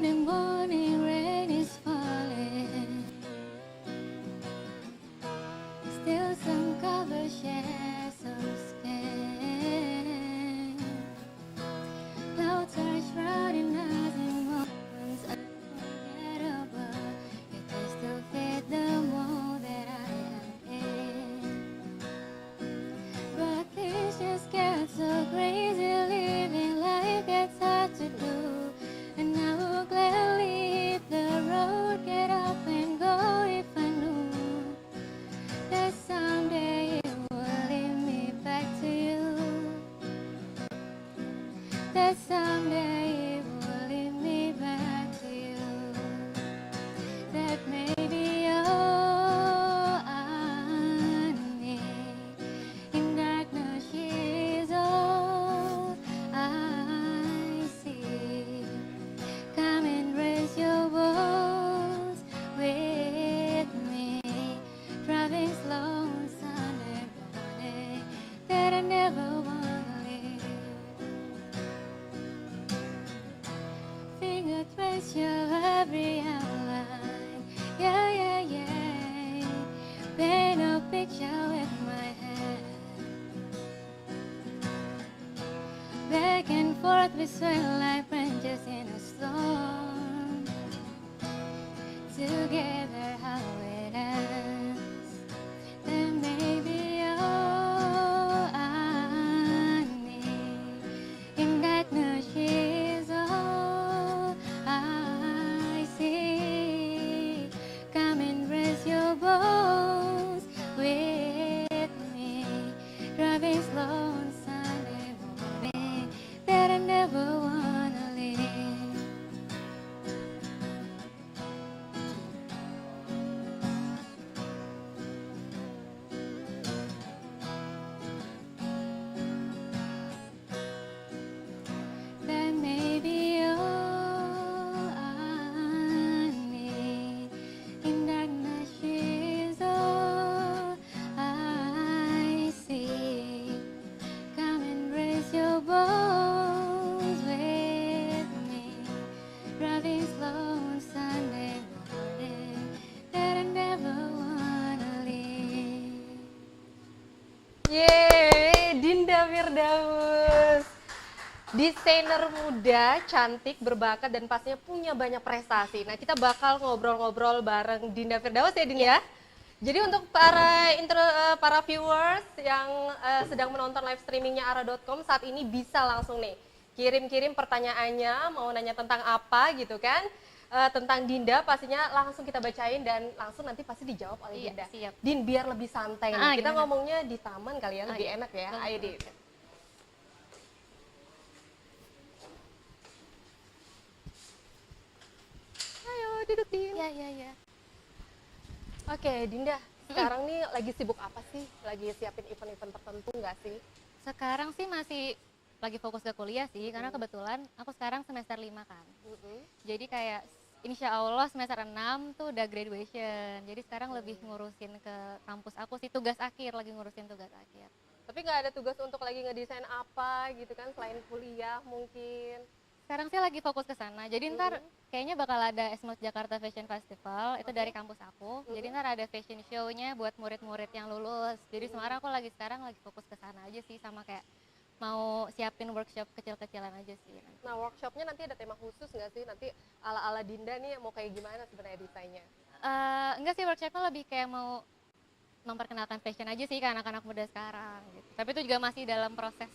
Sunday morning rain is falling. Still some cover share some skin. Clouds are shrouding us in moments unforgettable. Yet I still fit the mold that I am in. But things just get so crazy, living life gets hard to do. And I will gladly hit the road, get up and go if I knew that someday it will lead me back to you. That someday it will lead me back to you. That maybe all I need. In darkness she is all I see. Come and raise your voice with me. Driving slow on Sunday morning that I never wanna leave. Finger trace your every outline. Yeah, yeah, yeah. Paint a picture with my hand. Back and forth we sway like branches in a storm. Together how it ends. Then maybe all I need. In darkness she is all I see. Come and raise your bones with me. Driving slow on Sunday morning that I never wanna leave. That may be all I need. In darkness she is all I see. Come and raise your bones with me. Driving slow on Sunday morning that I never wanna leave. Yeay, Dinda Firdaus. Desainer muda, cantik, berbakat, dan pastinya punya banyak prestasi. Nah, kita bakal ngobrol-ngobrol bareng Dinda Firdaus ya, Din ya. Jadi untuk para viewers yang sedang menonton live streamingnya ara.com saat ini bisa langsung nih kirim-kirim pertanyaannya, mau nanya tentang apa gitu kan, tentang Dinda pastinya langsung kita bacain dan langsung nanti pasti dijawab oleh Iya, Dinda. siap. Din, biar lebih santai nih, kita Gimana? ngomongnya di taman kali ya, lebih Iya. enak ya. Boleh, Ayo boleh. Din. Ayo duduk Din. Ya, ya, ya. Oke, Dinda, sekarang nih lagi sibuk apa sih? Lagi siapin event-event tertentu nggak sih? Sekarang sih masih lagi fokus ke kuliah sih, karena kebetulan aku sekarang semester 5 kan. Jadi kayak insya Allah semester 6 tuh udah graduation. Jadi sekarang lebih ngurusin ke kampus aku sih, tugas akhir, lagi ngurusin tugas akhir. Tapi nggak ada tugas untuk lagi ngedesain apa gitu kan, selain kuliah mungkin? Sekarang sih lagi fokus ke sana. Jadi ntar kayaknya bakal ada Esmos Jakarta Fashion Festival, itu dari kampus aku. Jadi ntar ada fashion show-nya buat murid-murid yang lulus. Jadi sekarang aku sekarang lagi fokus ke sana aja sih, sama kayak mau siapin workshop kecil-kecilan aja sih. Nah, workshopnya nanti ada tema khusus nggak sih? Nanti ala-ala Dinda nih mau kayak gimana sebenarnya desainnya? Enggak sih, workshopnya lebih kayak mau memperkenalkan fashion aja sih ke anak-anak muda sekarang gitu. Tapi itu juga masih dalam proses.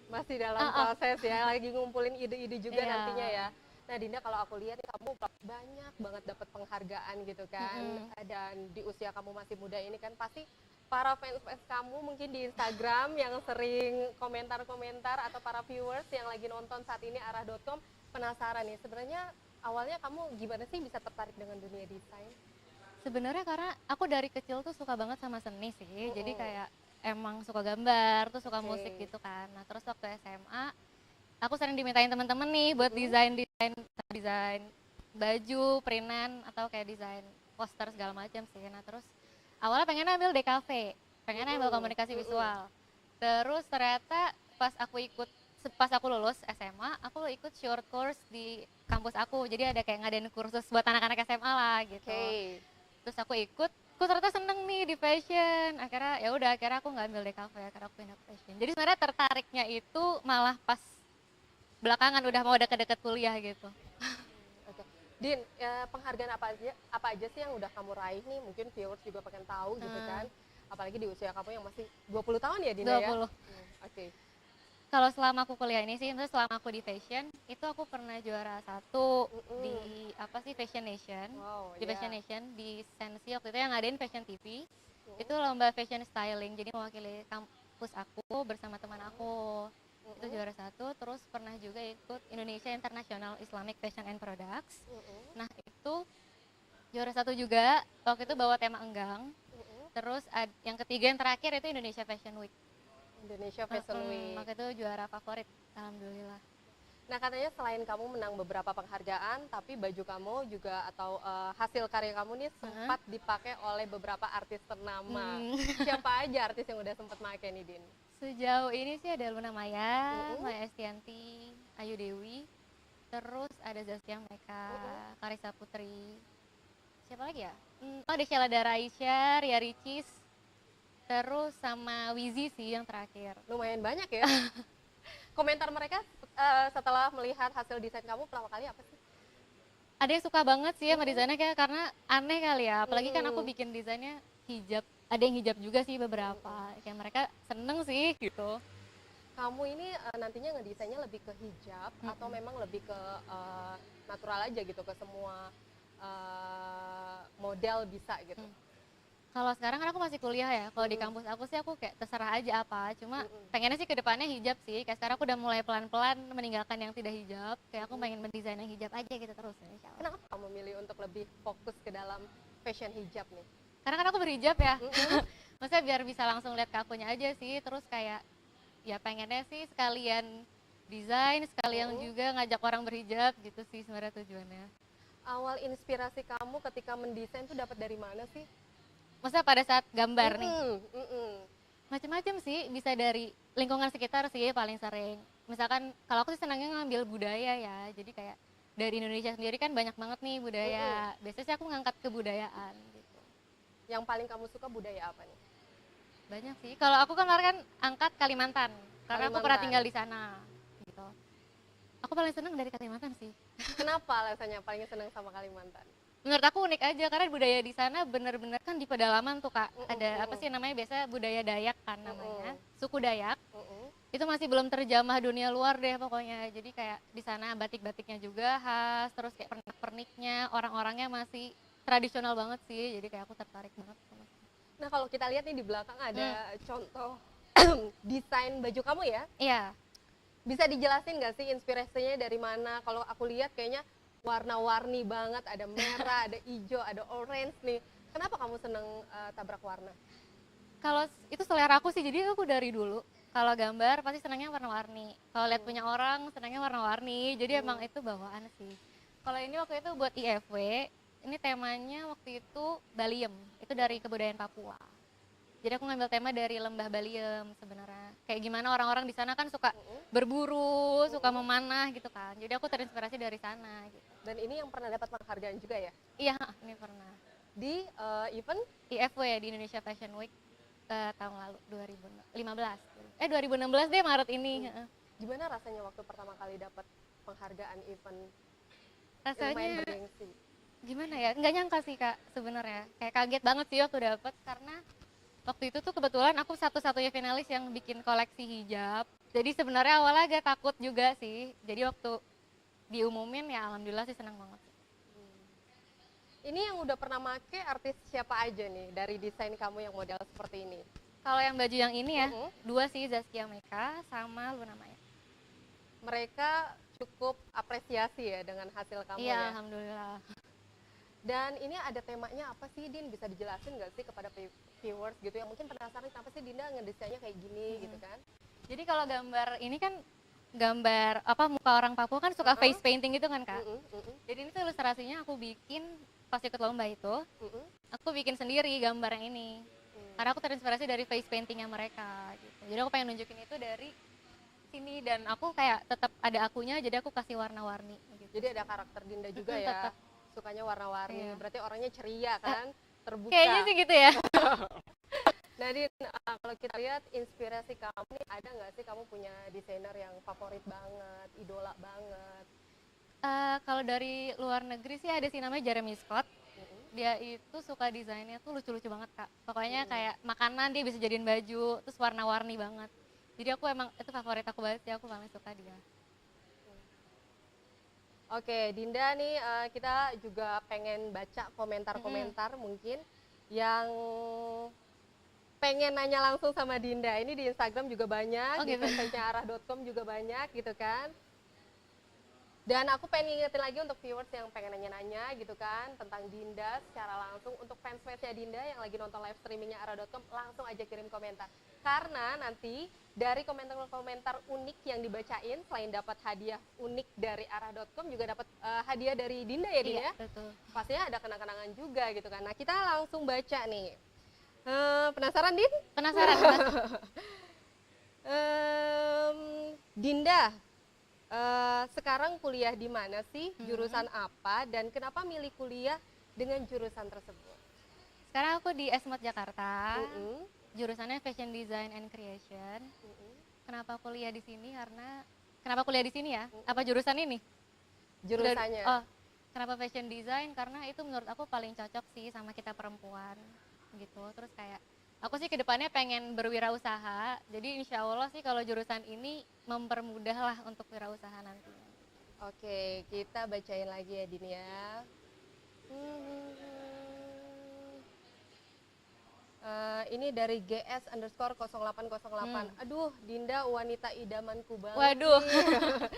Masih dalam proses ya, lagi ngumpulin ide-ide juga Iya. nantinya ya. Nah Dinda, kalau aku lihat nih kamu banyak banget dapat penghargaan gitu kan. Dan di usia kamu masih muda ini kan pasti para fans-fans kamu mungkin di Instagram yang sering komentar-komentar atau para viewers yang lagi nonton saat ini ara.com penasaran nih, sebenarnya awalnya kamu gimana sih bisa tertarik dengan dunia desain? Sebenarnya karena aku dari kecil tuh suka banget sama seni sih. Jadi kayak emang suka gambar, tuh suka musik gitu kan. Nah, terus waktu SMA aku sering dimintain teman-teman nih buat desain baju, printan atau kayak desain poster segala macam sih. Nah, terus awalnya pengen ambil DKV, pengen ambil komunikasi visual. Terus ternyata pas aku lulus SMA, aku ikut short course di kampus aku, jadi ada kayak ngadain kursus buat anak-anak SMA lah gitu. Oke. Terus aku ikut, aku ternyata seneng nih di fashion. Akhirnya ya udah, akhirnya aku nggak ambil DKV, akhirnya aku pindah ke fashion. Jadi sebenarnya tertariknya itu malah pas belakangan udah mau deket-deket kuliah gitu. Oke. Din, penghargaan apa aja sih yang udah kamu raih nih? Mungkin viewers juga pengen tahu gitu kan. Apalagi di usia kamu yang masih 20 tahun ya, Dina ya? 20. Oke. Kalau selama aku kuliah ini sih, terus selama aku di fashion, itu aku pernah juara 1 di apa sih, Fashion Nation. Wow, Di iya. Fashion Nation di Sensi waktu itu yang ngadain Fashion TV. Itu lomba fashion styling, jadi mewakili kampus aku bersama teman aku. Itu juara 1. Terus pernah juga ikut Indonesia International Islamic Fashion and Products. Nah itu juara 1 juga, waktu itu bawa tema enggang. Terus yang ketiga, yang terakhir itu Indonesia Fashion Week. Indonesia Fashion Week. Maka itu juara favorit, alhamdulillah. Nah, katanya selain kamu menang beberapa penghargaan, tapi baju kamu juga atau hasil karya kamu nih sempat dipakai oleh beberapa artis ternama. Siapa aja artis yang udah sempat pakai nih, Din? Sejauh ini sih ada Luna Maya, Maya Estianty, Ayu Dewi, terus ada Zaskia Meka, Karissa Putri. Siapa lagi ya? Oh, ada Sheila Dara Aisyah, Ria Ricis, terus sama Wizi sih yang terakhir. Lumayan banyak ya. Komentar mereka setelah melihat hasil desain kamu pertama kali apa sih? Ada yang suka banget sih sama desainnya, kayak karena aneh kali ya. Apalagi kan aku bikin desainnya hijab. Ada yang hijab juga sih beberapa. Kayak mereka seneng sih gitu. Kamu ini nantinya ngedesainnya lebih ke hijab atau memang lebih ke natural aja gitu, ke semua model bisa gitu? Kalau sekarang kan aku masih kuliah ya. Kalau di kampus aku sih aku kayak terserah aja apa. Cuma pengennya sih ke depannya hijab sih. Kayak sekarang aku udah mulai pelan-pelan meninggalkan yang tidak hijab. Kayak aku pengen mendesain yang hijab aja gitu terus. Insyaallah. Kenapa kamu milih untuk lebih fokus ke dalam fashion hijab nih? Karena kan aku berhijab ya. Maksudnya biar bisa langsung lihat ke akunya aja sih. Terus kayak ya pengennya sih sekalian desain, sekalian juga ngajak orang berhijab gitu sih sebenarnya tujuannya. Awal inspirasi kamu ketika mendesain tuh dapat dari mana sih? Maksudnya pada saat gambar nih? Macam-macam sih, bisa dari lingkungan sekitar sih paling sering. Misalkan kalau aku sih senangnya ngambil budaya ya, jadi kayak dari Indonesia sendiri kan banyak banget nih budaya. Biasanya sih aku ngangkat kebudayaan gitu. Yang paling kamu suka budaya apa nih? Banyak sih. Kalau aku kan kemarin kan angkat Kalimantan, karena aku pernah tinggal di sana gitu. Aku paling senang dari Kalimantan sih. Kenapa alasannya paling senang sama Kalimantan? Menurut aku unik aja karena budaya di sana bener-bener kan di pedalaman tuh Kak. Ada apa sih namanya, biasa budaya Dayak kan namanya, suku Dayak. Itu masih belum terjamah dunia luar deh pokoknya. Jadi kayak di sana batik-batiknya juga khas, terus kayak pernik-perniknya, orang-orangnya masih tradisional banget sih. Jadi kayak aku tertarik banget sama. Nah, kalau kita lihat nih di belakang ada contoh desain baju kamu ya? Iya. Bisa dijelasin nggak sih inspirasinya dari mana? Kalau aku lihat kayaknya warna-warni banget, ada merah, ada hijau, ada orange nih. Kenapa kamu seneng tabrak warna? Kalau itu selera aku sih, jadi aku dari dulu kalau gambar pasti senangnya warna-warni. Kalau lihat punya orang senangnya warna-warni. Jadi emang itu bawaan sih. Kalau ini waktu itu buat IFW, ini temanya waktu itu Baliem. Itu dari kebudayaan Papua. Jadi aku ngambil tema dari lembah Baliem sebenarnya. Kayak gimana orang-orang di sana kan suka berburu, suka memanah gitu kan. Jadi aku terinspirasi dari sana gitu. Dan ini yang pernah dapat penghargaan juga ya? Iya, ini pernah. Di event IFW ya, di Indonesia Fashion Week tahun lalu 2015. 2016 deh, Maret ini. Gimana rasanya waktu pertama kali dapat penghargaan event? Rasanya gimana ya? Nggak nyangka sih Kak sebenarnya. Kayak kaget banget sih waktu dapet, karena waktu itu tuh kebetulan aku satu-satunya finalis yang bikin koleksi hijab. Jadi sebenarnya awalnya agak takut juga sih. Jadi waktu diumumin ya alhamdulillah sih senang banget. Ini yang udah pernah make artis siapa aja nih dari desain kamu yang model seperti ini? Kalau yang baju yang ini ya, dua sih, Zaskia Meka sama Luna Maya. Mereka cukup apresiasi ya dengan hasil kamu iya, ya? alhamdulillah. Dan ini ada temanya apa sih, Din? Bisa dijelasin nggak sih kepada viewers gitu yang mungkin penasaran kenapa sih Dinda ngedesainnya kayak gini gitu kan? Jadi kalau gambar ini kan gambar apa, muka orang Papua kan suka face painting gitu kan Kak. Jadi ini tuh ilustrasinya aku bikin pas ikut lomba itu. Aku bikin sendiri gambar yang ini. Karena aku terinspirasi dari face paintingnya mereka gitu. Jadi aku pengen nunjukin itu dari sini, dan aku kayak tetap ada akunya, jadi aku kasih warna-warni gitu. Jadi ada karakter Dinda juga ya, Tetap. sukanya warna-warni. Iya. Berarti orangnya ceria kan, terbuka. Kayaknya sih gitu ya. Nah, Din, kalau kita lihat inspirasi kamu nih, ada nggak sih kamu punya desainer yang favorit banget, idola banget? Kalau dari luar negeri sih ada sih namanya Jeremy Scott. Dia itu suka desainnya tuh lucu-lucu banget Kak. Pokoknya kayak makanan dia bisa jadiin baju, terus warna-warni banget. Jadi aku emang itu favorit aku banget sih, aku paling suka dia. Oke, Dinda nih kita juga pengen baca komentar-komentar mungkin yang pengen nanya langsung sama Dinda. Ini di Instagram juga banyak, Oh, di gitu. fanpage-nya arah.com juga banyak gitu kan. Dan aku pengen ngingetin lagi untuk viewers yang pengen nanya-nanya gitu kan tentang Dinda secara langsung. Untuk fans-fansnya Dinda yang lagi nonton live streamingnya arah.com, langsung aja kirim komentar. Karena nanti dari komentar-komentar unik yang dibacain, selain dapat hadiah unik dari arah.com, juga dapat hadiah dari Dinda ya, Din Iya, ya? betul. Pastinya ada kenang-kenangan juga gitu kan. Nah, kita langsung baca nih. Penasaran, Din? Penasaran? Dinda, sekarang kuliah di mana sih? Jurusan apa? Dan kenapa milih kuliah dengan jurusan tersebut? Sekarang aku di Esmod Jakarta. Mm-mm. Jurusannya Fashion Design and Creation. Mm-mm. Kenapa kuliah di sini? Kenapa kuliah di sini ya? Apa jurusan ini? Jurusannya. Oh, kenapa fashion design? Karena itu menurut aku paling cocok sih sama kita perempuan gitu. Terus kayak aku sih kedepannya pengen berwirausaha. Jadi insya Allah sih kalau jurusan ini mempermudah lah untuk wirausaha nanti. Oke, kita bacain lagi ya, Din ya. Ini dari GS_0808. Aduh, Dinda wanita idamanku banget. Waduh. nih.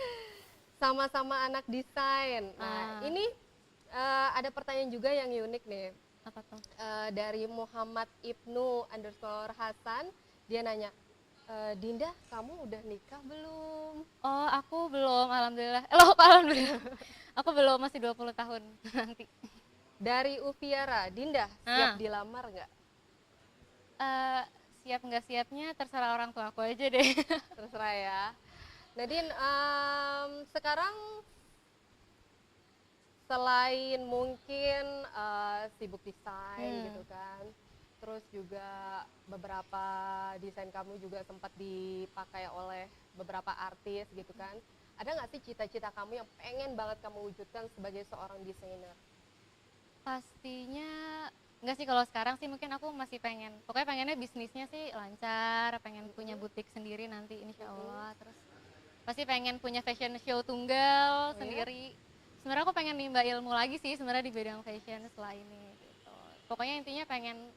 Sama-sama anak desain. Nah, ini ada pertanyaan juga yang unik nih. Apa tuh? Dari Muhammad Ibnu_Hasan, dia nanya, Dinda, kamu udah nikah belum? Oh, aku belum, alhamdulillah. Loh, alhamdulillah. Aku belum, masih 20 tahun nanti. Dari Ufiara, Dinda, siap dilamar nggak? Siap nggak siapnya terserah orang tua aku aja deh. Terserah ya. Nadine, sekarang selain mungkin sibuk desain gitu kan, terus juga beberapa desain kamu juga sempat dipakai oleh beberapa artis gitu kan, ada nggak sih cita-cita kamu yang pengen banget kamu wujudkan sebagai seorang desainer? Pastinya enggak sih, kalau sekarang sih mungkin aku masih pokoknya pengennya bisnisnya sih lancar, pengen punya butik sendiri nanti insya Allah. Terus pasti pengen punya fashion show tunggal sendiri. Sebenarnya aku pengen nimba ilmu lagi sih sebenarnya di bidang fashion setelah ini gitu. Pokoknya intinya pengen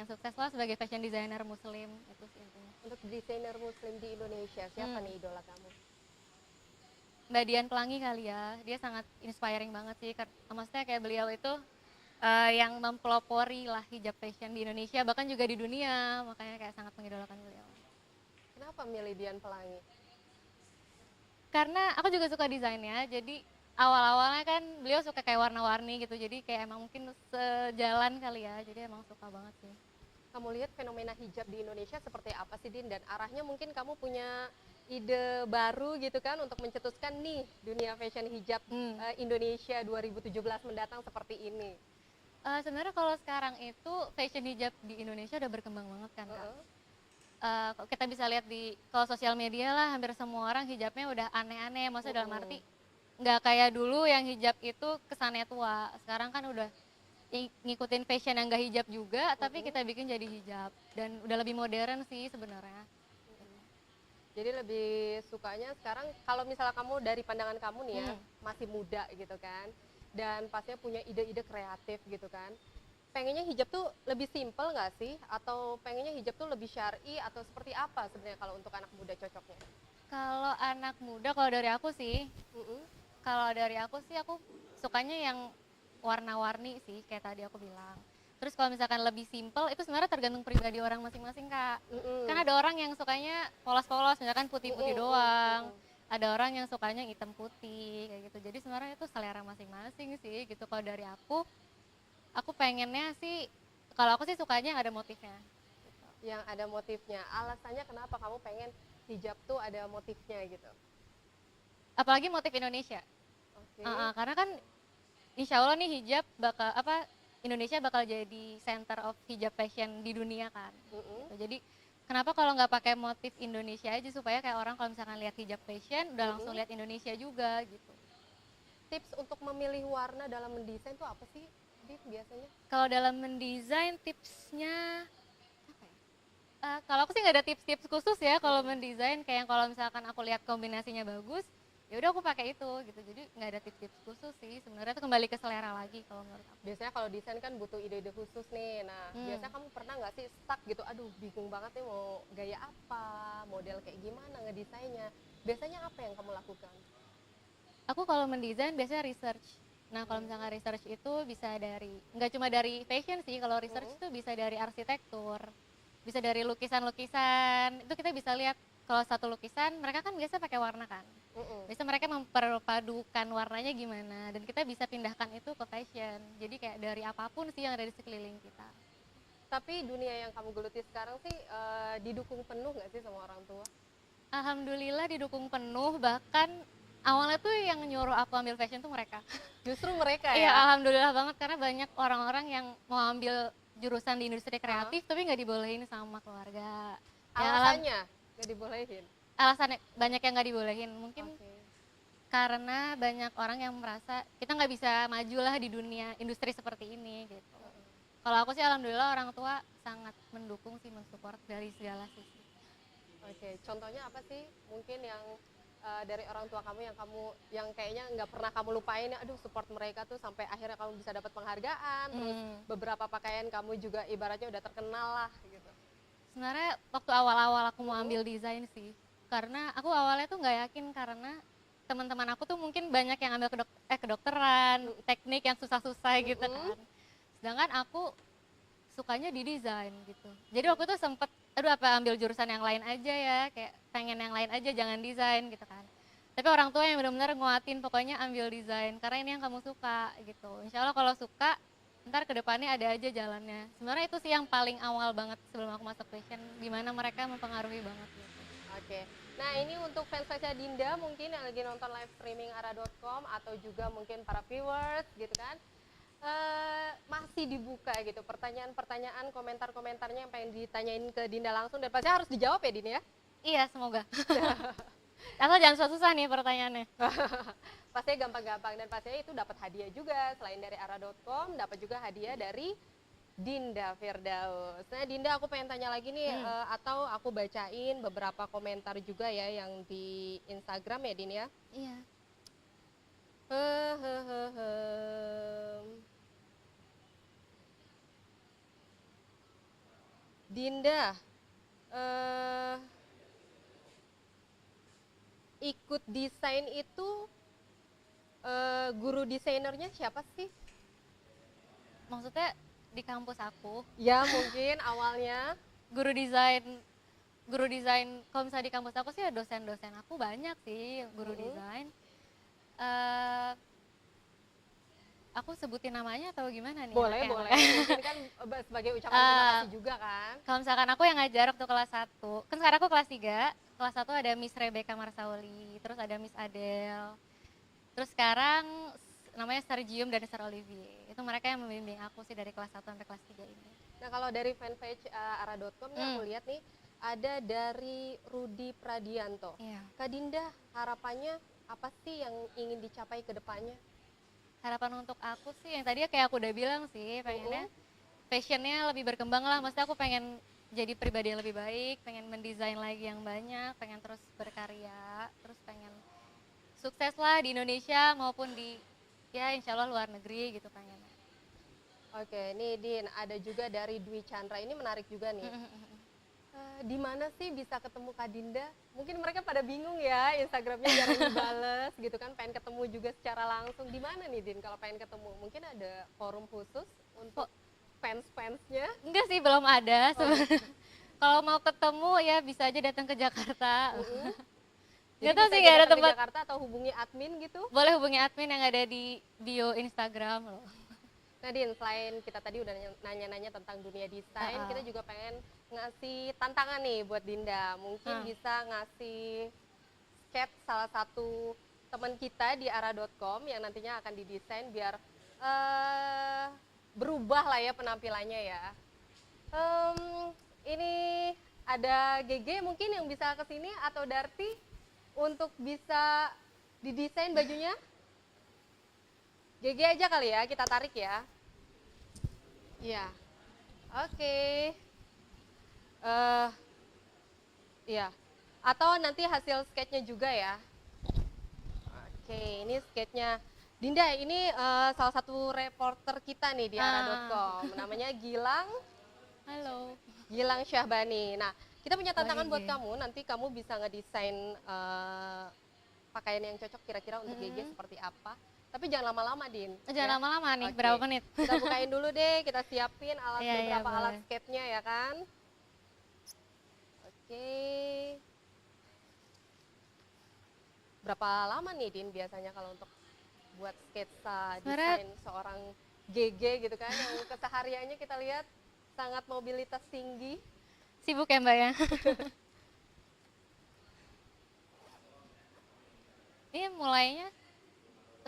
sukses lah sebagai fashion designer muslim, itu sih intinya. Untuk desainer muslim di Indonesia, siapa nih idola kamu? Mbak Dian Pelangi kali ya, dia sangat inspiring banget sih. Maksudnya kayak beliau itu yang mempelopori lah hijab fashion di Indonesia, bahkan juga di dunia, makanya kayak sangat mengidolakan beliau. Kenapa milih Dian Pelangi? Karena aku juga suka desainnya, jadi awal-awalnya kan beliau suka kayak warna-warni gitu, jadi kayak emang mungkin sejalan kali ya, jadi emang suka banget sih. Kamu lihat fenomena hijab di Indonesia seperti apa sih, Din? Dan arahnya mungkin kamu punya ide baru gitu kan untuk mencetuskan nih dunia fashion hijab Indonesia 2017 mendatang seperti ini. Sebenarnya kalau sekarang itu fashion hijab di Indonesia udah berkembang banget kan Kak. Kita bisa lihat di kalau sosial media lah, hampir semua orang hijabnya udah aneh-aneh, maksudnya dalam arti nggak kayak dulu yang hijab itu kesannya tua. Sekarang kan udah ngikutin fashion yang nggak hijab juga, tapi kita bikin jadi hijab dan udah lebih modern sih sebenarnya. Jadi lebih sukanya sekarang kalau misalnya kamu dari pandangan kamu nih ya, masih muda gitu kan, dan pastinya punya ide-ide kreatif gitu kan, pengennya hijab tuh lebih simpel nggak sih? Atau pengennya hijab tuh lebih syar'i atau seperti apa sebenarnya kalau untuk anak muda cocoknya? Kalau anak muda, kalau dari aku sih, aku sukanya yang warna-warni sih, kayak tadi aku bilang. Terus kalau misalkan lebih simpel, itu sebenarnya tergantung pribadi orang masing-masing Kak. Kan ada orang yang sukanya polos-polos, misalkan putih-putih doang. Ada orang yang sukanya hitam putih, kayak gitu. Jadi sebenarnya itu selera masing-masing sih, gitu. Kalau dari aku pengennya sih, kalau aku sih sukanya yang ada motifnya. Gitu. Yang ada motifnya. Alasannya kenapa kamu pengen hijab tuh ada motifnya gitu? apalagi motif Indonesia. Oke. Karena kan insya Allah nih hijab bakal Indonesia bakal jadi center of hijab fashion di dunia kan. Mm-mm. Gitu. Jadi kenapa kalau nggak pakai motif Indonesia aja supaya kayak orang kalau misalkan lihat hijab fashion udah langsung lihat Indonesia juga gitu. Tips untuk memilih warna dalam mendesain tuh apa sih, Dit, biasanya? Kalau dalam mendesain tipsnya apa ya? Kalau aku sih nggak ada tips-tips khusus ya kalau mendesain, kayak kalau misalkan aku lihat kombinasinya bagus, ya udah aku pakai itu gitu. Jadi nggak ada tips-tips khusus sih. Sebenarnya itu kembali ke selera lagi kalau menurut aku. Biasanya kalau desain kan butuh ide-ide khusus nih. Nah, biasanya kamu pernah nggak sih stuck gitu, aduh bingung banget nih mau gaya apa, model kayak gimana ngedesainnya. Biasanya apa yang kamu lakukan? Aku kalau mendesain biasanya research. Nah kalau misalkan research itu bisa dari, nggak cuma dari fashion sih, kalau research itu bisa dari arsitektur, bisa dari lukisan-lukisan. Itu kita bisa lihat kalau satu lukisan mereka kan biasa pakai warna kan. Biasa mereka memperpadukan warnanya gimana, dan kita bisa pindahkan itu ke fashion. Jadi kayak dari apapun sih yang ada di sekeliling kita. Tapi dunia yang kamu geluti sekarang sih didukung penuh nggak sih sama orang tua? Alhamdulillah didukung penuh, bahkan awalnya tuh yang nyuruh aku ambil fashion tuh mereka. Justru mereka Iya, ya? alhamdulillah banget, karena banyak orang-orang yang mau ambil jurusan di industri kreatif tapi nggak dibolehin sama keluarga. Ya, Alasannya nggak dibolehin? alasannya banyak yang nggak dibolehin, mungkin Oke. karena banyak orang yang merasa kita nggak bisa maju lah di dunia industri seperti ini gitu. Kalau aku sih alhamdulillah orang tua sangat mendukung sih, mensupport dari segala sisi. Oke, contohnya apa sih mungkin yang dari orang tua kamu yang kayaknya nggak pernah kamu lupain ya, aduh support mereka tuh sampai akhirnya kamu bisa dapat penghargaan, terus beberapa pakaian kamu juga ibaratnya udah terkenal lah gitu. Sebenarnya waktu awal-awal aku mau ambil desain sih, karena aku awalnya tuh nggak yakin, karena teman-teman aku tuh mungkin banyak yang ambil kedokteran, teknik yang susah-susah gitu kan. Sedangkan aku sukanya di desain gitu. Jadi waktu itu sempet, aduh apa ambil jurusan yang lain aja ya, kayak pengen yang lain aja, jangan desain gitu kan. Tapi orang tua yang benar-benar nguatin, pokoknya ambil desain karena ini yang kamu suka gitu. Insya Allah kalau suka, ntar kedepannya ada aja jalannya. Sebenarnya itu sih yang paling awal banget sebelum aku masuk fashion, dimana mereka mempengaruhi banget gitu. Oke. Nah, ini untuk fans-fansnya Dinda mungkin yang lagi nonton live streaming ara.com atau juga mungkin para viewers gitu kan. Masih dibuka gitu pertanyaan-pertanyaan, komentar-komentarnya yang pengen ditanyain ke Dinda langsung, dan pasti harus dijawab ya Din ya. Iya, semoga. Asal jangan susah-susah nih pertanyaannya. Pastinya gampang-gampang, dan pastinya itu dapat hadiah juga. Selain dari ara.com, dapat juga hadiah dari Dinda Firdaus. Nah Dinda, aku pengen tanya lagi nih, atau aku bacain beberapa komentar juga ya yang di Instagram ya Din ya. Iya. Dinda, ikut desain itu guru desainernya siapa sih? Maksudnya di kampus aku, Ya mungkin awalnya. guru desain kalau misalnya di kampus aku sih ya dosen-dosen aku banyak sih guru desain. Aku sebutin namanya atau gimana nih? Boleh, boleh. Mungkin kan sebagai ucapan terima kasih juga kan. Kalau misalkan aku yang ngajar waktu kelas 1, kan sekarang aku kelas 3, kelas 1 ada Miss Rebecca Marsauli, terus ada Miss Adele, terus sekarang namanya Sergium dan Sir Olivier. Itu mereka yang membimbing aku sih dari kelas 1 sampai kelas 3 ini. Nah kalau dari fanpage ara.com nih aku lihat nih, ada dari Rudi Pradianto. Iya. Kak Dinda, harapannya apa sih yang ingin dicapai ke depannya? Harapan untuk aku sih yang tadi kayak aku udah bilang sih, pengennya fashionnya lebih berkembang lah. Maksudnya aku pengen jadi pribadi yang lebih baik, pengen mendesain lagi yang banyak, pengen terus berkarya, terus pengen sukses lah di Indonesia maupun di ya insya Allah luar negeri gitu pengen. Oke, nih Din, ada juga dari Dwi Chandra, ini menarik juga nih. Di mana sih bisa ketemu Kak Dinda? Mungkin mereka pada bingung ya, Instagramnya jarang dibales gitu kan, pengen ketemu juga secara langsung. Di mana nih Din kalau pengen ketemu? Mungkin ada forum khusus untuk fans-fansnya? Enggak sih, belum ada sebenarnya. Kalau mau ketemu ya bisa aja datang ke Jakarta. Nggak tahu sih, nggak ada tempat. Ke Jakarta atau hubungi admin gitu? Boleh hubungi admin yang ada di bio Instagram loh. Nah Din, selain kita tadi udah nanya-nanya tentang dunia desain, kita juga pengen ngasih tantangan nih buat Dinda. Mungkin bisa ngasih sketch salah satu teman kita di ara.com yang nantinya akan didesain biar eh, berubah lah ya penampilannya ya. Ini ada GG mungkin yang bisa kesini atau Darti untuk bisa didesain bajunya. GG aja kali ya, kita tarik ya. Iya, oke. Iya, atau nanti hasil sketch-nya juga ya. Oke, ini sketch-nya. Dinda, ini salah satu reporter kita nih di ara.com. Namanya Gilang. Halo. Gilang Syahbani. Nah, kita punya tantangan buat GG. kamu. Nanti kamu bisa ngedesain pakaian yang cocok kira-kira untuk GG seperti apa. Tapi jangan lama-lama, Din. Jangan lama-lama nih, Oke. berapa menit? Kita bukain dulu deh, kita siapin Iya, beberapa alat boleh. skate-nya ya kan. Oke. Berapa lama nih, Din, biasanya kalau untuk buat sketsa Sebenarnya- desain seorang GG gitu kan, yang kesehariannya kita lihat sangat mobilitas tinggi. Sibuk ya Mbak ya? Ini mulainya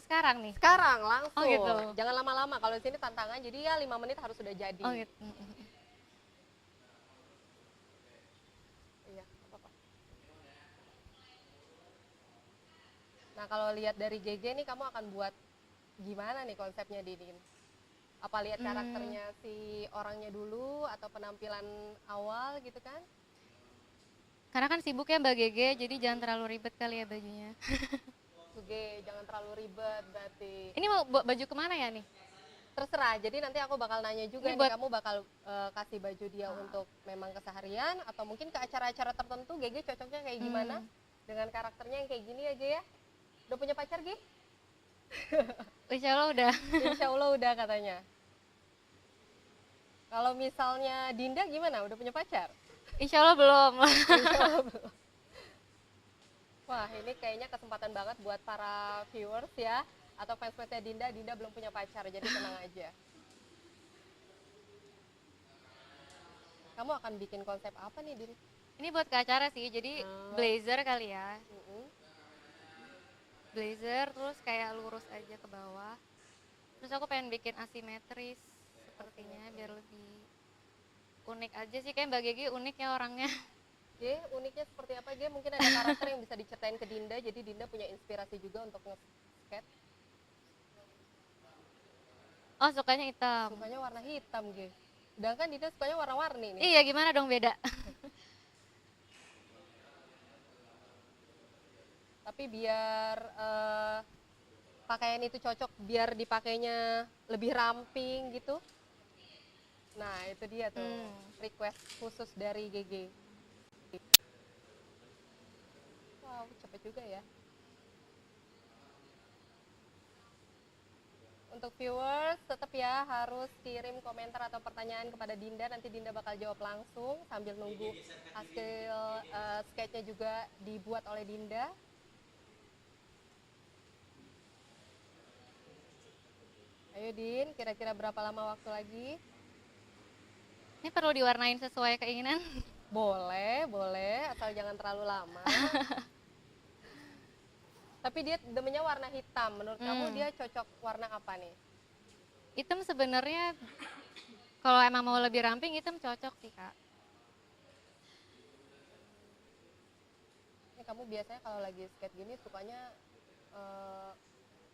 sekarang nih? Sekarang langsung. Oh, gitu. Jangan lama-lama. Kalau di sini tantangan, jadi ya 5 menit harus sudah jadi. Oh gitu. Iya, nggak apa-apa. Nah, kalau lihat dari GG nih, kamu akan buat gimana nih konsepnya, Didin? Apa lihat karakternya si orangnya dulu atau penampilan awal gitu kan? Karena kan sibuk ya Mbak Gege, jadi jangan terlalu ribet kali ya bajunya. Oke, jangan terlalu ribet berarti. Ini mau bawa baju kemana ya nih? Terserah. Jadi nanti aku bakal nanya juga Ini nih, buat- kamu bakal kasih baju dia untuk memang keseharian atau mungkin ke acara-acara tertentu. GG cocoknya kayak gimana dengan karakternya yang kayak gini aja ya? Udah punya pacar, G? Insya Allah udah. Insya Allah udah katanya. Kalau misalnya Dinda gimana? Udah punya pacar? Insya Allah belum. Insya Allah belum. Wah, ini kayaknya kesempatan banget buat para viewers ya, atau fans-fansnya Dinda. Dinda belum punya pacar, jadi tenang aja. Kamu akan bikin konsep apa nih, Din? Ini buat ke acara sih, jadi blazer kali ya. Blazer terus kayak lurus aja ke bawah. Terus aku pengen bikin asimetris sepertinya biar lebih unik aja sih, kayak Mbak Gigi unik ya orangnya. G, uniknya seperti apa, G? Mungkin ada karakter yang bisa diceritain ke Dinda, jadi Dinda punya inspirasi juga untuk nge-skate. Oh sukanya hitam. Sukanya warna hitam, G. Sedangkan Dinda sukanya warna-warni nih. Iya gimana dong beda? Tapi biar pakaian itu cocok, biar dipakainya lebih ramping gitu. Nah, itu dia tuh request khusus dari GG. Wow, cepet juga ya. Untuk viewers, tetap ya harus kirim komentar atau pertanyaan kepada Dinda. Nanti Dinda bakal jawab langsung sambil nunggu hasil sketch-nya juga dibuat oleh Dinda. Ayo Din, kira-kira berapa lama waktu lagi? Ini perlu diwarnain sesuai keinginan. Boleh, boleh, asal jangan terlalu lama. Tapi dia demennya warna hitam. Menurut kamu dia cocok warna apa nih? Hitam sebenarnya kalau emang mau lebih ramping hitam cocok sih Kak. Ini kamu biasanya kalau lagi skate gini sukanya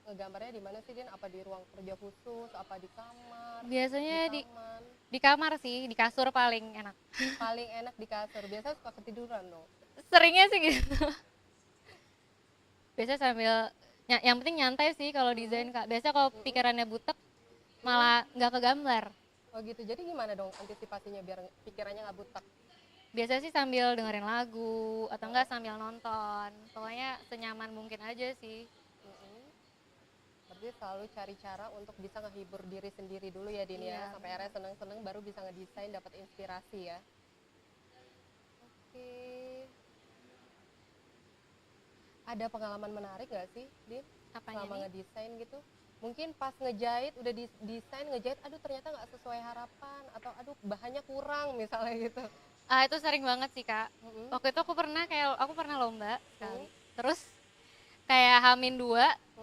ngegambarnya di mana sih, Din? Apa di ruang kerja khusus, apa di kamar? Biasanya di taman? di kamar sih, di kasur paling enak. Paling enak di kasur. Biasanya suka ketiduran dong. Seringnya sih gitu. Biasanya sambil yang penting nyantai sih kalau desain Kak. Biasanya kalau pikirannya butek malah nggak kegambar. Oh gitu. Jadi gimana dong antisipasinya biar pikirannya nggak butek? Biasanya sih sambil dengerin lagu atau enggak sambil nonton. Pokoknya senyaman mungkin aja sih. Berarti selalu cari cara untuk bisa ngehibur diri sendiri dulu ya, Din ya. Iya. Sampai akhirnya seneng-seneng baru bisa ngedesain, dapat inspirasi ya. Oke. Ada pengalaman menarik gak sih, Din? Apanya Selama nih? ngedesain gitu? Mungkin pas ngejahit, udah desain ngejahit, aduh ternyata nggak sesuai harapan. Atau aduh bahannya kurang misalnya gitu. Ah itu sering banget sih Kak. Waktu itu aku pernah lomba sekali. Terus kayak H-2,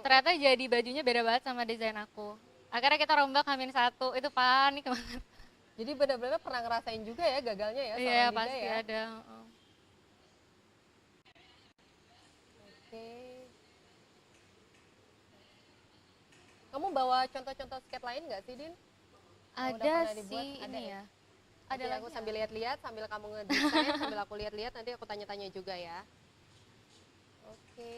ternyata jadi bajunya beda banget sama desain aku. Akhirnya kita rombak H-1, itu panik banget. Jadi benar-benar pernah ngerasain juga ya gagalnya ya Iya, seorang Dinda pasti ya. ada. Oke. Kamu bawa contoh-contoh skate lain nggak sih, Din? Yang udah Ada pernah dibuat? sih Ada ini ya? ya. Ada Ada aku lagi sambil lihat-lihat, sambil kamu ngedesain, sambil aku lihat-lihat, nanti aku tanya-tanya juga ya. Oke.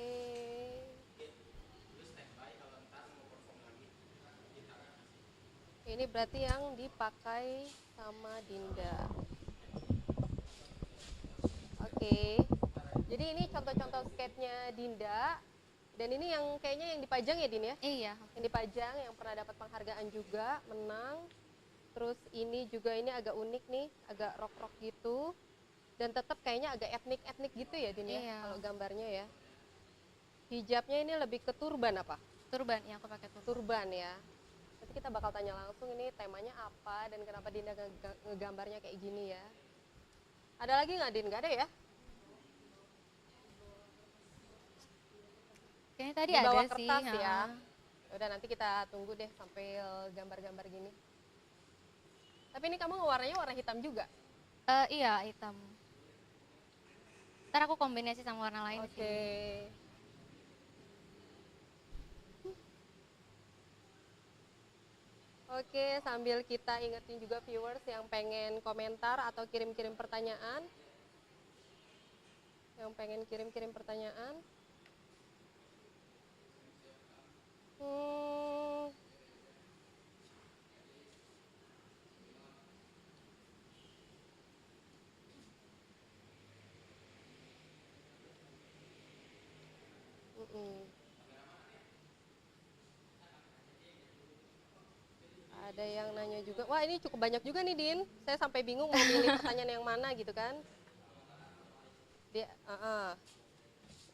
Ini berarti yang dipakai sama Dinda. Oke. Jadi ini contoh-contoh skate-nya Dinda. Dan ini yang kayaknya yang dipajang ya, Din ya? Iya. Yang dipajang, yang pernah dapat penghargaan juga, menang. Terus ini juga ini agak unik nih, agak rock-rock gitu. Dan tetap kayaknya agak etnik-etnik gitu ya, Din ya? Iya. Kalau gambarnya ya. Hijabnya ini lebih ke turban apa? Turban, ya aku pakai turban. Turban ya. Nanti kita bakal tanya langsung ini temanya apa dan kenapa Dinda ngegambarnya kayak gini ya. Ada lagi nggak, Din? Nggak ada ya? Kayaknya tadi Di bawah ada sih. kertas ya. Ha. Udah nanti kita tunggu deh sampai gambar-gambar gini. Tapi ini kamu warnanya warna hitam juga? Iya, hitam. Ntar aku kombinasi sama warna lain Oke. sih. Oke, sambil kita ingetin juga viewers yang pengen komentar atau kirim-kirim pertanyaan. Yang pengen kirim-kirim pertanyaan. Hmm, mm-mm. Ada yang nanya juga, wah ini cukup banyak juga nih, Din. Saya sampai bingung mau milih pertanyaan yang mana gitu kan.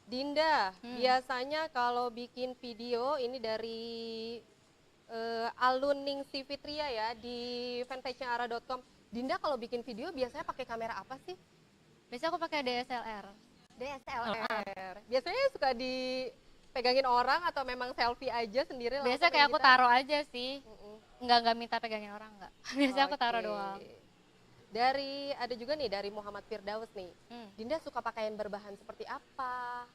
Dinda, biasanya kalau bikin video ini dari Alun Ningsi Fitria ya di fanpage-nya ara.com. Dinda kalau bikin video biasanya pakai kamera apa sih? Biasanya aku pakai DSLR. DSLR. Biasanya suka dipegangin orang atau memang selfie aja sendiri langsung Biasa kayak aku kita? taruh aja sih. Mm-mm. Enggak minta pegangin orang, enggak. Biasanya aku taruh Oke. doang. Dari ada juga nih dari Muhammad Firdaus nih. Dinda suka pakaian berbahan seperti apa?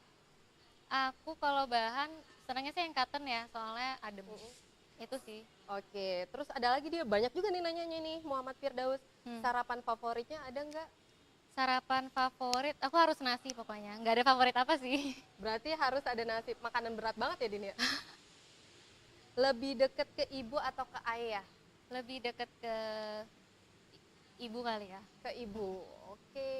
Aku kalau bahan senangnya sih yang cotton ya, soalnya adem. Itu sih. Oke, terus ada lagi dia banyak juga nih nanyanya nih Muhammad Firdaus. Sarapan favoritnya ada nggak? Sarapan favorit, aku harus nasi pokoknya. Nggak ada favorit apa sih. Berarti harus ada nasi, makanan berat banget ya Din ya? Lebih deket ke ibu atau ke ayah? Lebih deket ke ibu kali ya. Ke ibu, oke.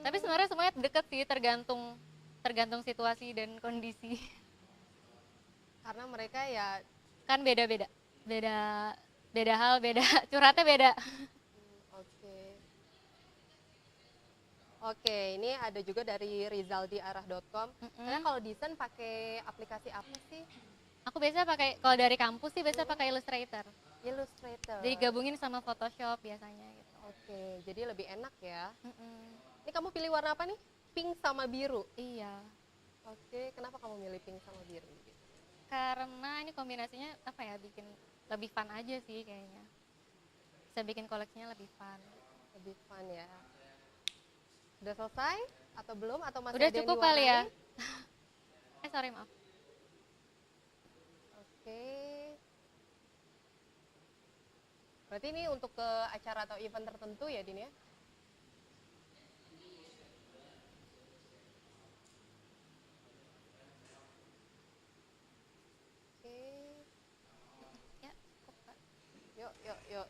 Tapi sebenarnya semuanya deket sih, tergantung situasi dan kondisi. Karena mereka ya Kan beda-beda. Beda hal, beda curhatnya beda. Oke, ini ada juga dari rizaldiarah.com. Karena kalau desain pakai aplikasi apa sih? Aku biasa pakai, kalau dari kampus sih biasa pakai Illustrator. Illustrator. Jadi gabungin sama Photoshop biasanya gitu. Oke, jadi lebih enak ya. Ini kamu pilih warna apa nih? Pink sama biru? Iya. Oke, kenapa kamu milih pink sama biru? Karena ini kombinasinya apa ya, bikin lebih fun aja sih kayaknya. Bisa bikin koleksinya lebih fun. Lebih fun ya. Udah selesai atau belum atau masih Udah ada yang cukup kali ya. diwarnai? Sorry maaf. Oke. Berarti ini untuk ke acara atau event tertentu ya, Din ya? Oke. Ya, cukup.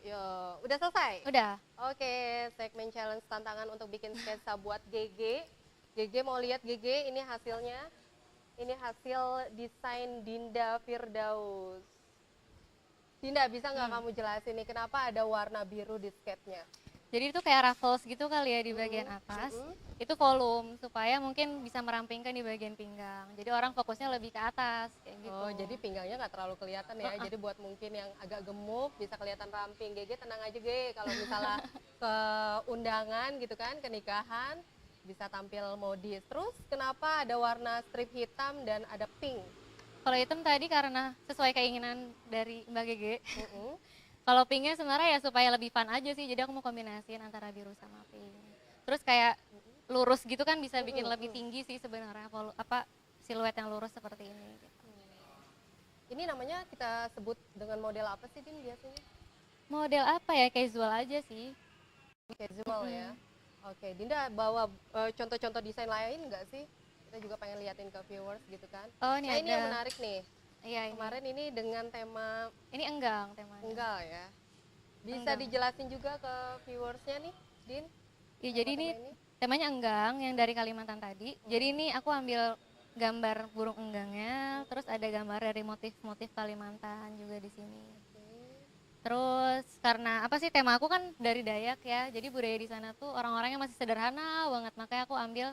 Yuk. Udah selesai? Udah. Oke, segmen challenge tantangan untuk bikin sketsa buat GG. GG mau lihat GG, ini hasilnya. Ini hasil desain Dinda Firdaus. Dinda, bisa nggak kamu jelasin nih kenapa ada warna biru di skate-nya? Jadi itu kayak ruffles gitu kali ya di bagian atas. Itu volume supaya mungkin bisa merampingkan di bagian pinggang. Jadi orang fokusnya lebih ke atas kayak gitu. Oh, jadi pinggangnya nggak terlalu kelihatan ya. Jadi buat mungkin yang agak gemuk bisa kelihatan ramping. GG tenang aja, Ge. Kalau misalnya ke undangan gitu kan, ke nikahan, bisa tampil modis. Terus kenapa ada warna strip hitam dan ada pink? Kalau hitam tadi karena sesuai keinginan dari Mbak Gege. Mm-mm. Kalau pinknya sebenarnya ya supaya lebih fun aja sih, jadi aku mau kombinasiin antara biru sama pink. Terus kayak lurus gitu kan bisa bikin lebih tinggi sih sebenarnya, kalau siluet yang lurus seperti ini. Gitu. Ini namanya kita sebut dengan model apa sih Din biasanya? Model apa ya, casual aja sih. Casual ya. Oke, Dinda bawa contoh-contoh desain lain nggak sih? Kita juga pengen liatin ke viewers gitu kan. Oh ini Nah ini ada. yang menarik nih. Iya ini. Kemarin ini dengan tema Ini enggang temanya. enggal ya. Bisa Enggang. dijelasin juga ke viewersnya nih, Din? Ya, jadi ini temanya enggang yang dari Kalimantan tadi. Jadi ini aku ambil gambar burung enggangnya, terus ada gambar dari motif-motif Kalimantan juga di sini. Terus karena tema aku kan dari Dayak ya, jadi budaya di sana tuh orang-orangnya masih sederhana banget, makanya aku ambil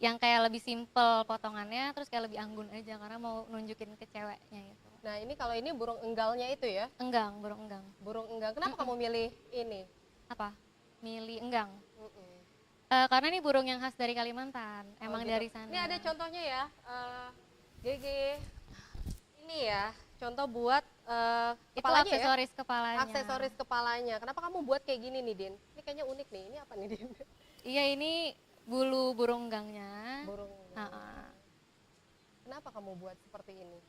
yang kayak lebih simple potongannya, terus kayak lebih anggun aja karena mau nunjukin ke ceweknya gitu. Nah ini kalau ini burung enggalnya itu ya? Enggang, burung enggang. Burung enggang. Kenapa kamu milih ini? Apa? Milih enggang. Mm-mm. Karena ini burung yang khas dari Kalimantan, emang gitu. dari sana. Ini ada contohnya ya, Gege. Ini ya, contoh buat Itu kepalanya aksesoris ya? kepalanya. Aksesoris kepalanya. Kenapa kamu buat kayak gini nih, Din? Ini kayaknya unik nih. Ini apa nih, Din? Iya, ini bulu burung enggangnya. Burung. Kenapa kamu buat seperti ini?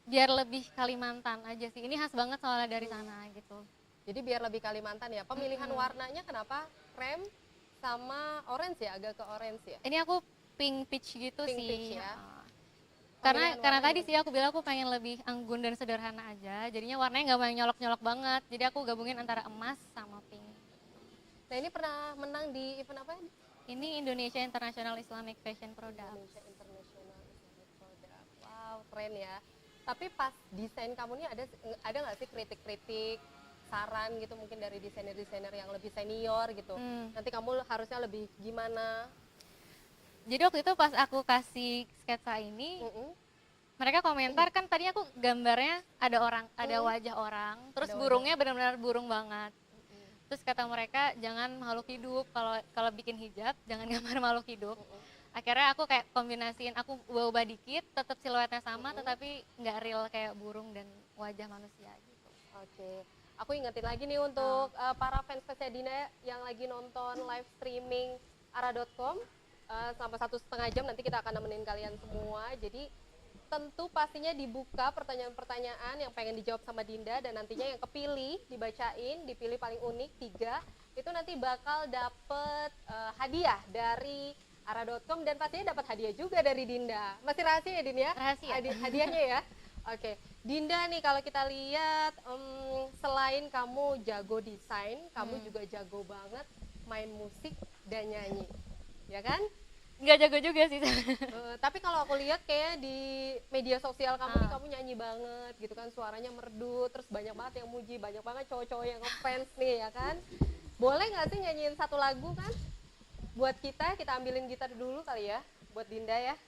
Biar lebih Kalimantan aja sih. Ini khas banget soalnya dari sana gitu. Jadi biar lebih Kalimantan ya. Pemilihan warnanya kenapa krem sama orange ya? Agak ke orange ya? Ini aku pink peach gitu Pink sih. peach ya? Karena tadi sih aku bilang aku pengen lebih anggun dan sederhana aja. Jadinya warnanya nggak mau yang nyolok-nyolok banget. Jadi aku gabungin antara emas sama pink. Nah ini pernah menang di event apa? Ini Indonesia International Islamic Fashion Product. Indonesia International Islamic Product. Wow, keren ya. Tapi pas desain kamu nih ada nggak sih kritik-kritik, saran gitu mungkin dari desainer-desainer yang lebih senior gitu. Nanti kamu harusnya lebih gimana? Jadi waktu itu pas aku kasih sketsa ini, mereka komentar kan tadinya aku gambarnya ada wajah orang, terus burungnya benar-benar burung banget. Terus kata mereka jangan makhluk hidup, kalau bikin hijab jangan gambar makhluk hidup. Akhirnya aku kayak kombinasiin, aku ubah dikit, tetap siluetnya sama, tetapi nggak real kayak burung dan wajah manusia gitu. Oke, aku ingetin lagi nih untuk para fans-fansnya Dina yang lagi nonton live streaming ara.com sampai 1,5 jam nanti kita akan nemenin kalian semua. Jadi tentu pastinya dibuka pertanyaan-pertanyaan yang pengen dijawab sama Dinda, dan nantinya yang kepilih dibacain, dipilih paling unik 3 itu nanti bakal dapet hadiah dari ara.com, dan pastinya dapat hadiah juga dari Dinda. Masih rahasia ya Din ya? Rahasia. Hadiahnya ya. Oke, Dinda nih kalau kita lihat selain kamu jago desain, kamu juga jago banget main musik dan nyanyi, ya kan? Nggak jago juga sih. Tapi kalau aku lihat kayak di media sosial kamu nih, kamu nyanyi banget gitu kan, suaranya merdu, terus banyak banget yang muji, banyak banget cowok-cowok yang ngefans nih ya kan. Boleh nggak sih nyanyiin satu lagu kan? Buat kita ambilin gitar dulu kali ya, buat Dinda ya.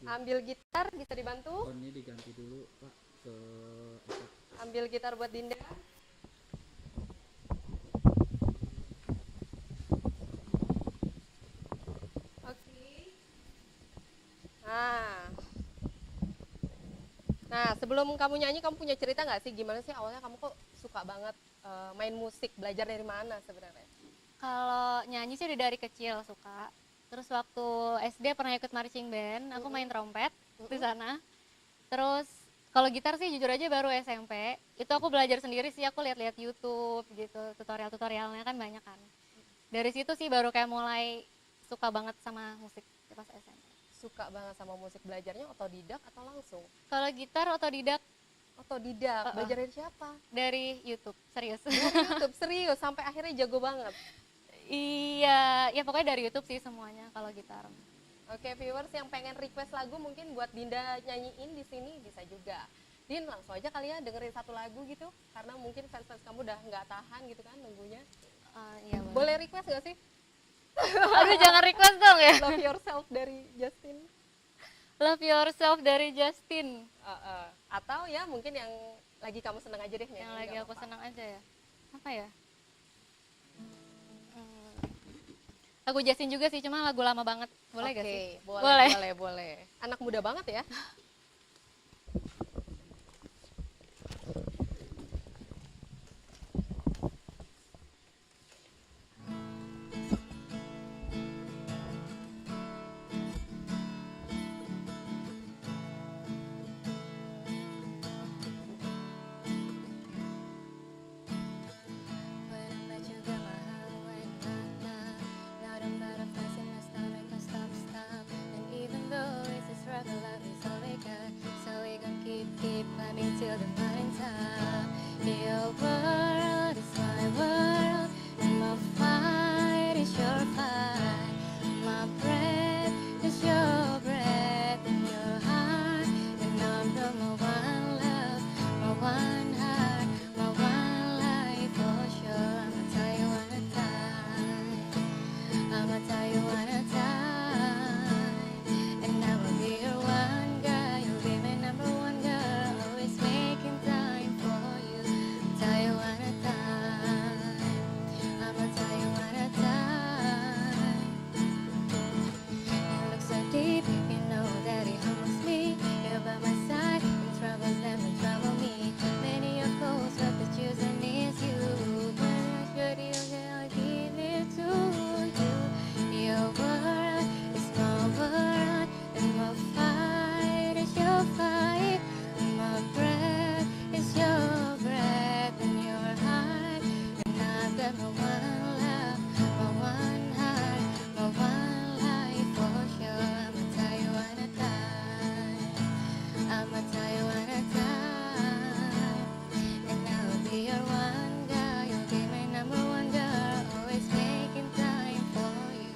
Ambil gitar, bisa dibantu? Oh ini diganti dulu Pak ke apa? Ambil gitar buat Dinda. Nah, sebelum kamu nyanyi, kamu punya cerita nggak sih gimana sih awalnya kamu kok suka banget main musik, belajar dari mana sebenarnya? Kalau nyanyi sih udah dari kecil suka. Terus waktu SD pernah ikut marching band, aku main trompet di sana. Terus kalau gitar sih jujur aja baru SMP. Itu aku belajar sendiri sih, aku lihat-lihat YouTube gitu, tutorialnya kan banyak kan. Dari situ sih baru kayak mulai suka banget sama musik pas SMP. Suka banget sama musik, belajarnya otodidak atau langsung? Kalau gitar otodidak. Otodidak, belajar dari siapa? Dari YouTube, serius. Dari YouTube, serius, sampai akhirnya jago banget? Iya, ya pokoknya dari YouTube sih semuanya kalau gitar. Oke, viewers yang pengen request lagu mungkin buat Dinda nyanyiin di sini bisa juga. Din, langsung aja kali ya dengerin satu lagu gitu, karena mungkin fans-fans kamu udah nggak tahan gitu kan nunggunya. Iya, boleh request nggak sih? Aduh, jangan request dong ya. Love Yourself dari Justin. Love Yourself dari Justin. Atau ya mungkin yang lagi kamu seneng aja deh nyanyi. Yang lagi aku senang aja ya. Apa ya? Lagu Justin juga sih, cuma lagu lama banget. Boleh gak Oke, sih? boleh. Anak muda banget ya. When I met you, girl, my heart went nah. Now the butterflies in my stomach can't stop. And even though it's a struggle, love is all we got. So we gon' keep climbing till the mountain top. Your world is my world, and my fight is your fight. My breath is your breath, and your heart, and I'm the my one love, my one heart, my one life for sure. I'ma tell you one a time, I'ma tell you one a time, and I will be your one girl. You'll be my number one girl, always making time for you. Tell you one a time, I'ma tell you one a time. You look so deep, you know that it humbles me. You're by my side, in troubles never trouble me. Many are close, but the chosen is you. When I should you, I'll give it to you. Your world is my world, and my fight is your fight. My breath is your breath, and your heart, and I've got my one love, my one heart, my one life for sure. I'ma tell you one a time, I'ma tell you one a time, and I will be your one girl. You'll be my number one girl, always making time for you.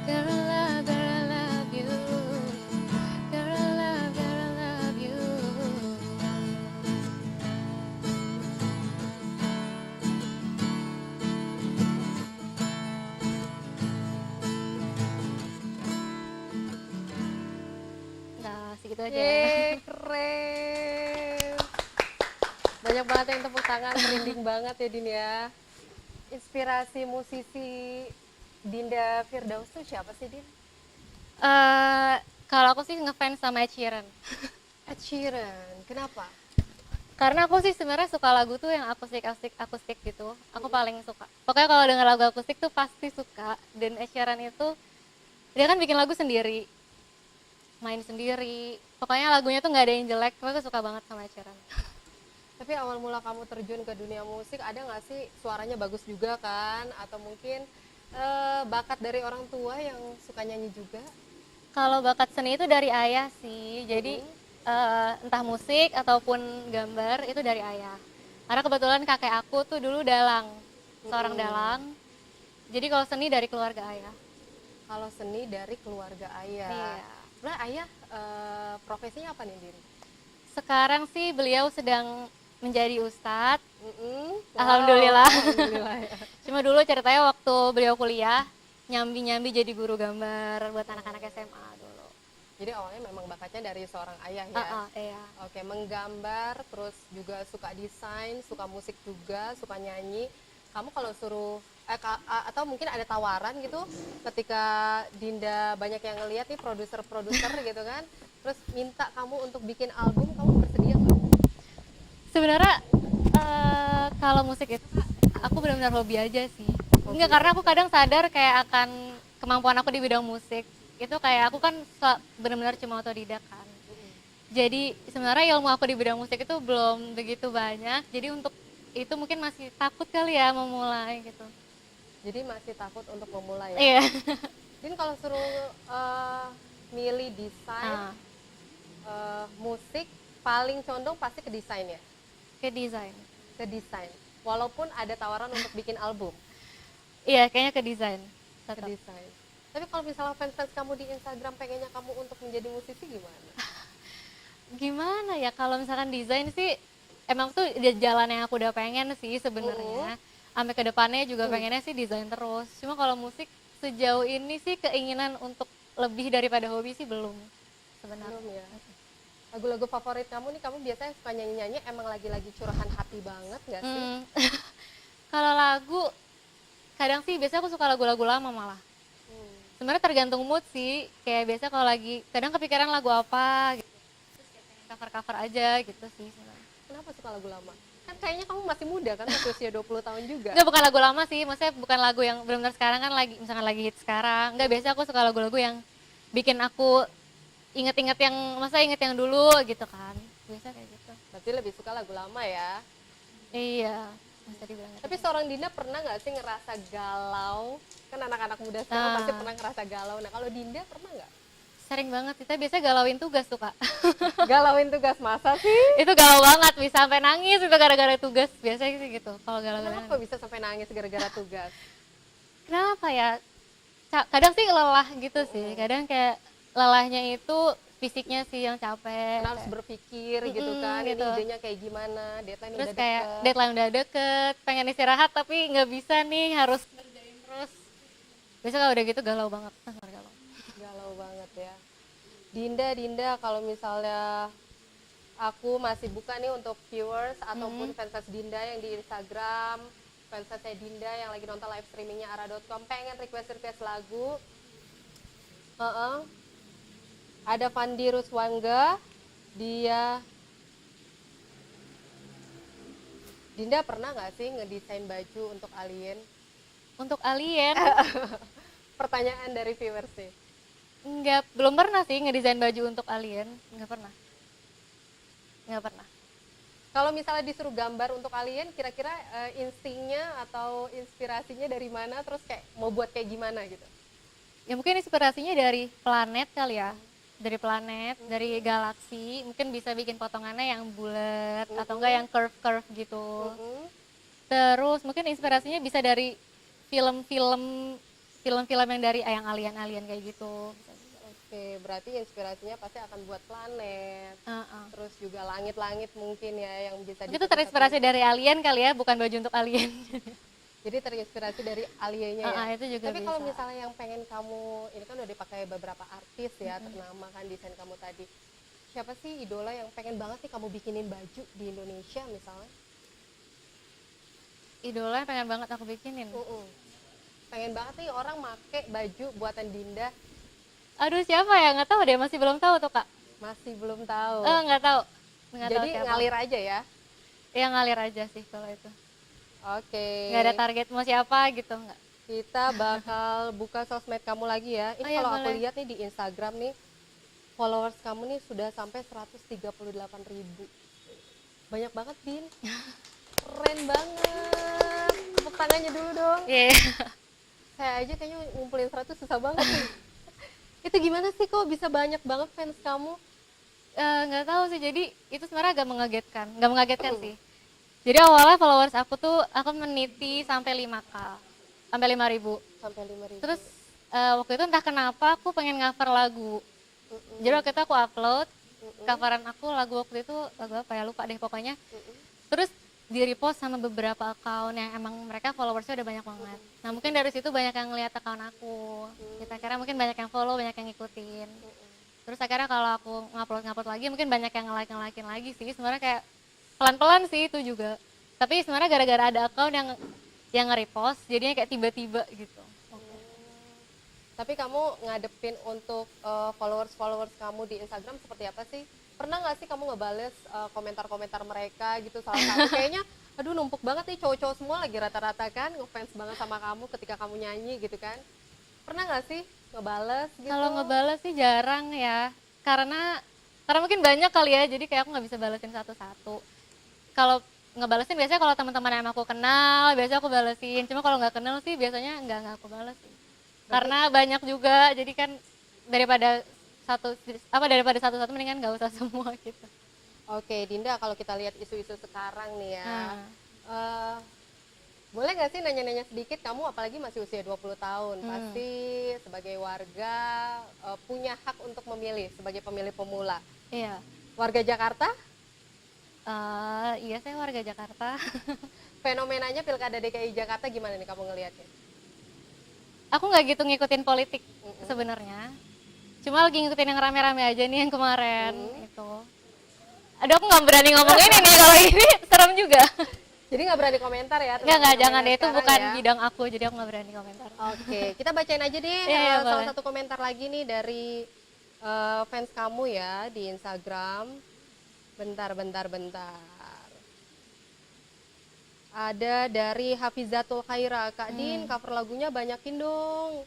Girl, I love you. Girl, I love you. Nah, segitu aja. Keren. Banyak banget yang tepuk tangan, merinding banget ya Din ya. Inspirasi musisi Dinda Firdaus tuh siapa sih Din? Kalau aku sih ngefans sama Ed Sheeran. Ed Sheeran, kenapa? Karena aku sih sebenarnya suka lagu tuh yang akustik gitu. Aku paling suka. Pokoknya kalau denger lagu akustik tuh pasti suka. Dan Ed Sheeran itu dia kan bikin lagu sendiri, main sendiri. Pokoknya lagunya tuh nggak ada yang jelek. Aku suka banget sama Ed Sheeran. Tapi awal mula kamu terjun ke dunia musik ada nggak sih suaranya bagus juga kan? Atau mungkin bakat dari orang tua yang suka nyanyi juga? Kalau bakat seni itu dari ayah sih. Jadi entah musik ataupun gambar itu dari ayah. Karena kebetulan kakek aku tuh dulu dalang, seorang dalang. Jadi kalau seni dari keluarga ayah. Kalau seni dari keluarga ayah. Iya. Nah, ayah profesinya apa nih Din? Sekarang sih beliau sedang menjadi ustadz. Wow, Alhamdulillah. alhamdulillah ya. Cuma dulu ceritanya waktu beliau kuliah nyambi jadi guru gambar buat anak-anak SMA dulu. Jadi awalnya memang bakatnya dari seorang ayah ya. Iya. Oke, menggambar, terus juga suka desain, suka musik juga, suka nyanyi. Kamu kalau suruh atau mungkin ada tawaran gitu ketika Dinda banyak yang ngeliat nih produser gitu kan, terus minta kamu untuk bikin album, kamu bersedia nggak? Sebenarnya kalau musik itu aku benar-benar hobi aja sih. Enggak, karena aku kadang sadar kayak akan kemampuan aku di bidang musik. Itu kayak aku kan benar-benar cuma otodidak kan. Jadi sebenarnya ilmu aku di bidang musik itu belum begitu banyak. Jadi untuk itu mungkin masih takut kali ya memulai gitu. Jadi masih takut untuk memulai ya? Iya. Din kalau suruh milih desain musik, paling condong pasti ke desain ya? Ke desain. Ke desain, walaupun ada tawaran untuk bikin album. Iya, kayaknya ke desain. Ke desain. Tapi kalau misalnya fans kamu di Instagram pengennya kamu untuk menjadi musisi gimana? Gimana ya, kalau misalkan desain sih emang tuh jalan yang aku udah pengen sih sebenarnya. Sampai ke depannya juga pengennya sih desain terus. Cuma kalau musik sejauh ini sih keinginan untuk lebih daripada hobi sih belum sebenarnya. Belum ya. Lagu-lagu favorit kamu nih, kamu biasanya suka nyanyi-nyanyi, emang lagi-lagi curahan hati banget gak sih? Kalau lagu Kadang sih biasanya aku suka lagu-lagu lama malah. Sebenarnya tergantung mood sih. Kayak biasa kalau lagi kadang kepikiran lagu apa gitu. Terus kayak pengen cover-cover aja gitu sih sebenarnya. Kenapa suka lagu lama? Kan kayaknya kamu masih muda kan, masih usia 20 tahun juga. Enggak, bukan lagu lama sih, maksudnya bukan lagu yang benar-benar sekarang kan lagi misalkan lagi hit sekarang. Enggak, biasa aku suka lagu-lagu yang bikin aku inget-inget yang masa inget yang dulu gitu kan. Biasa kayak gitu. Berarti lebih suka lagu lama ya. Iya, bisa dibilang gitu. Tapi seorang Dinda pernah nggak sih ngerasa galau? Kan anak-anak muda sekarang pasti pernah ngerasa galau. Nah kalau Dinda pernah nggak? Sering banget, kita biasanya galauin tugas tuh Kak. Galauin tugas masa sih? Itu galau banget, bisa sampai nangis itu gara-gara tugas. Biasanya sih gitu, kalau galau. Kenapa bisa sampai nangis gara-gara tugas? Kenapa ya? Kadang sih lelah gitu sih, kadang kayak lelahnya itu fisiknya sih yang capek. Karena harus berpikir gitu kan, gitu. ini idenya kayak gimana, deadline Terus udah kayak deket. deadline udah deket, pengen istirahat tapi nggak bisa nih, harus ngerjain terus. Biasanya kalau udah gitu galau banget, galau. Galau banget ya. Dinda, kalau misalnya aku masih buka nih untuk viewers ataupun fans Dinda yang di Instagram, fans saya Dinda yang lagi nonton live streamingnya ara.com pengen request lagu. Ada Fandi Ruswangga, Dinda pernah nggak sih ngedesain baju untuk Alien? Untuk Alien, Pertanyaan dari viewers nih. belum pernah sih ngedesain baju untuk Alien, nggak pernah. Kalau misalnya disuruh gambar untuk Alien, kira-kira instingnya atau inspirasinya dari mana? Terus kayak mau buat kayak gimana gitu? Ya mungkin inspirasinya dari planet kali ya, dari planet, dari galaksi. Mungkin bisa bikin potongannya yang bulat atau enggak yang curve gitu. Terus mungkin inspirasinya bisa dari film-film yang dari yang alien kayak gitu. Oke, berarti inspirasinya pasti akan buat planet. Terus juga langit-langit mungkin ya yang bisa Itu terinspirasi dari alien kali ya, bukan baju untuk alien. Jadi terinspirasi dari aliennya ya. Itu juga Tapi bisa. kalau misalnya yang pengen kamu, ini kan udah dipakai beberapa artis ya, ternama kan desain kamu tadi. Siapa sih idola yang pengen banget nih kamu bikinin baju di Indonesia misalnya? Idola yang pengen banget aku bikinin. Pengen banget nih orang make baju buatan Dinda. Aduh, siapa ya? Nggak tahu deh, masih belum tahu tuh Kak. Masih belum tahu. Nggak tahu. Jadi ngalir aja ya? Ya ngalir aja sih kalau itu. Oke. Nggak ada target mau siapa gitu, nggak. Kita bakal buka sosmed kamu lagi ya. Ini kalau aku lihat nih di Instagram nih, followers kamu nih sudah sampai 138.000. Banyak banget, Din. Keren banget. Tepuk tangannya dulu dong. Iya. Saya aja kayaknya ngumpulin 100 susah banget nih. Itu gimana sih kok bisa banyak banget fans kamu? Nggak tahu sih, jadi itu sebenarnya agak mengagetkan. Nggak mengagetkan sih. Jadi awalnya followers aku tuh, aku meniti sampai 5K. Sampai 5.000. Sampai 5.000. Terus waktu itu entah kenapa aku pengen cover lagu. Jadi waktu itu aku upload, coveran aku lagu waktu itu, lagu apa ya, lupa deh pokoknya. Terus di repost sama beberapa account yang emang mereka followersnya udah banyak banget. Nah mungkin dari situ banyak yang ngeliat account aku. Kita kira mungkin banyak yang follow, banyak yang ngikutin. Terus akhirnya kalau aku ngupload lagi mungkin banyak yang nge-like lagi sih. Sebenarnya kayak pelan-pelan sih itu juga. Tapi sebenarnya gara-gara ada account yang nge-repost, jadinya kayak tiba-tiba gitu. Tapi kamu ngadepin untuk followers kamu di Instagram seperti apa sih? Pernah nggak sih kamu ngebales komentar-komentar mereka gitu? Salah satu kayaknya, aduh numpuk banget nih cowok-cowok semua lagi rata-rata kan ngefans banget sama kamu ketika kamu nyanyi gitu kan? Pernah nggak sih ngebales gitu? Kalau ngebales sih jarang ya, karena mungkin banyak kali ya, jadi kayak aku nggak bisa balesin satu-satu. Kalau ngebalesin biasanya kalau teman-teman yang aku kenal, biasanya aku balesin. Cuma kalau nggak kenal sih biasanya nggak aku balesin. Karena banyak juga, jadi kan daripada satu-satu mendingan nggak usah semua gitu. Oke, Dinda, kalau kita lihat isu-isu sekarang nih ya, boleh nggak sih nanya-nanya sedikit, kamu apalagi masih usia 20 tahun, pasti sebagai warga punya hak untuk memilih sebagai pemilih pemula. Iya. Warga Jakarta? Iya, saya warga Jakarta. Fenomenanya Pilkada DKI Jakarta gimana nih kamu ngelihatnya? Aku nggak gitu ngikutin politik sebenarnya. Cuma lagi ngikutin yang rame-rame aja nih yang kemarin itu. Aduh, aku nggak berani ngomong ini nih, kalau ini serem juga. Jadi nggak berani komentar ya? Enggak, tentang jangan deh, itu sekarang bukan ya? bidang aku, jadi aku nggak berani komentar. Oke, kita bacain aja deh Iya, iya, salah boleh. satu komentar lagi nih dari fans kamu ya di Instagram. Bentar. Ada dari Hafizatul Khaira, Kak Din, cover lagunya banyakin dong.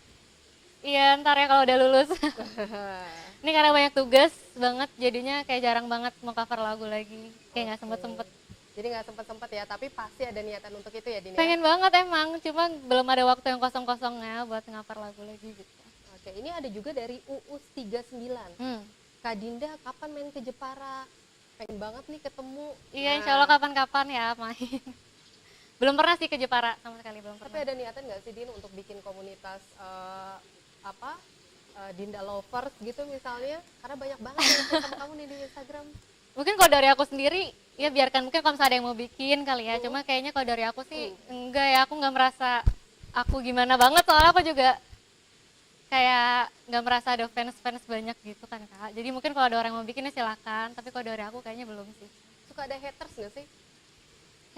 Iya, ntar ya kalau udah lulus. Ini karena banyak tugas banget, jadinya kayak jarang banget mau cover lagu lagi. Kayak nggak sempet-sempet. Jadi nggak sempet ya, tapi pasti ada niatan untuk itu ya, Din ya? Pengen banget emang, cuma belum ada waktu yang kosong-kosongnya buat cover lagu lagi gitu. Oke, ini ada juga dari Uus 39. Kak Dinda kapan main ke Jepara? Pengen banget nih ketemu. Iya, Nah, insya Allah kapan-kapan ya main. Belum pernah sih ke Jepara, sama sekali belum Tapi pernah. ada niatan nggak sih Din untuk bikin komunitas Dinda Lovers gitu misalnya? Karena banyak banget yang suka sama kamu nih di Instagram. Mungkin kalau dari aku sendiri, ya biarkan, mungkin kalau misalnya ada yang mau bikin kali ya. Cuma kayaknya kalau dari aku sih, enggak ya, aku nggak merasa aku gimana banget. Soalnya aku juga kayak nggak merasa ada fans-fans banyak gitu kan Kak. Jadi mungkin kalau ada orang yang mau bikin ya silakan, tapi kalau dari aku kayaknya belum sih. Suka ada haters nggak sih?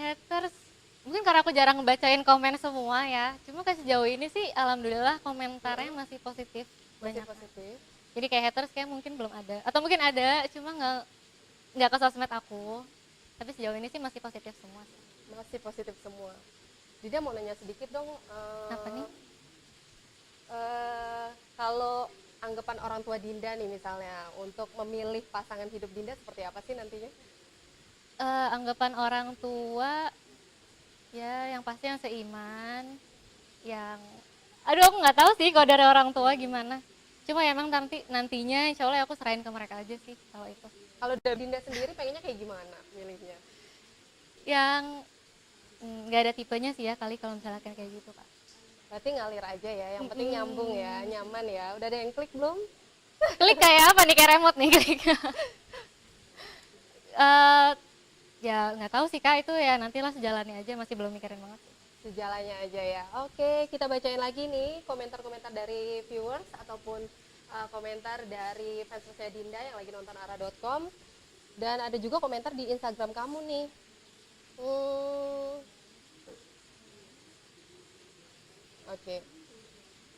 Haters, mungkin karena aku jarang ngebacain komen semua ya. Cuma kayak sejauh ini sih alhamdulillah komentarnya masih positif. Masih Banyak. positif. Jadi kayak haters kayak mungkin belum ada. Atau mungkin ada, cuma nggak ke sosmed aku. Tapi sejauh ini sih masih positif semua sih. Masih positif semua. Dinda mau nanya sedikit dong. Apa nih? Kalau anggapan orang tua Dinda nih misalnya untuk memilih pasangan hidup Dinda seperti apa sih nantinya? Anggapan orang tua ya yang pasti yang seiman, yang aduh aku nggak tahu sih kalau dari orang tua gimana. Cuma ya emang nantinya insya Allah aku serahin ke mereka aja sih kalau itu. Kalau dari Dinda sendiri pengennya kayak gimana milihnya? Yang nggak ada tipenya sih ya kali kalau misalnya kayak gitu Kak. Berarti ngalir aja ya, yang penting nyambung ya, nyaman ya. Udah ada yang klik belum? Klik kayak apa nih, kayak remote nih klik. Ya nggak tahu sih Kak, itu ya nantilah sejalannya aja, masih belum mikirin banget. Sejalannya aja ya. Oke, kita bacain lagi nih komentar-komentar dari viewers ataupun komentar dari fansnya Dinda yang lagi nonton ara.com. Dan ada juga komentar di Instagram kamu nih.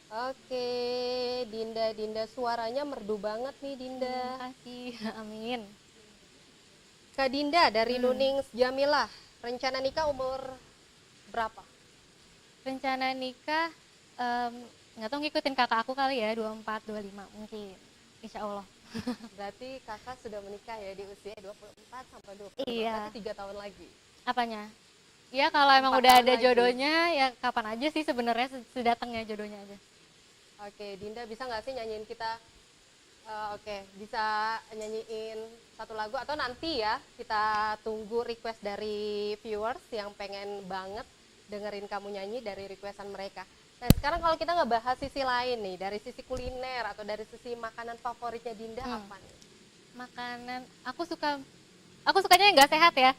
Oke, Dinda suaranya merdu banget nih Dinda. Terima kasih, amin. Kak Dinda dari Nuning Jamilah, rencana nikah umur berapa? Rencana nikah, nggak tahu ngikutin kakak aku kali ya, 24, 25 mungkin, insya Allah. Berarti kakak sudah menikah ya di usia 24 sampai 25, Iya. berarti 3 tahun lagi. Apanya? Ya kalau emang 4 udah tahun ada lagi. jodohnya, ya kapan aja sih sebenarnya sedatangnya jodohnya aja. Oke, Dinda bisa nggak sih nyanyiin kita? Bisa nyanyiin satu lagu atau nanti ya kita tunggu request dari viewers yang pengen banget dengerin kamu nyanyi dari requestan mereka. Nah sekarang kalau kita ngebahas sisi lain nih, dari sisi kuliner atau dari sisi makanan favoritnya Dinda apa nih? Makanan, aku sukanya yang nggak sehat ya.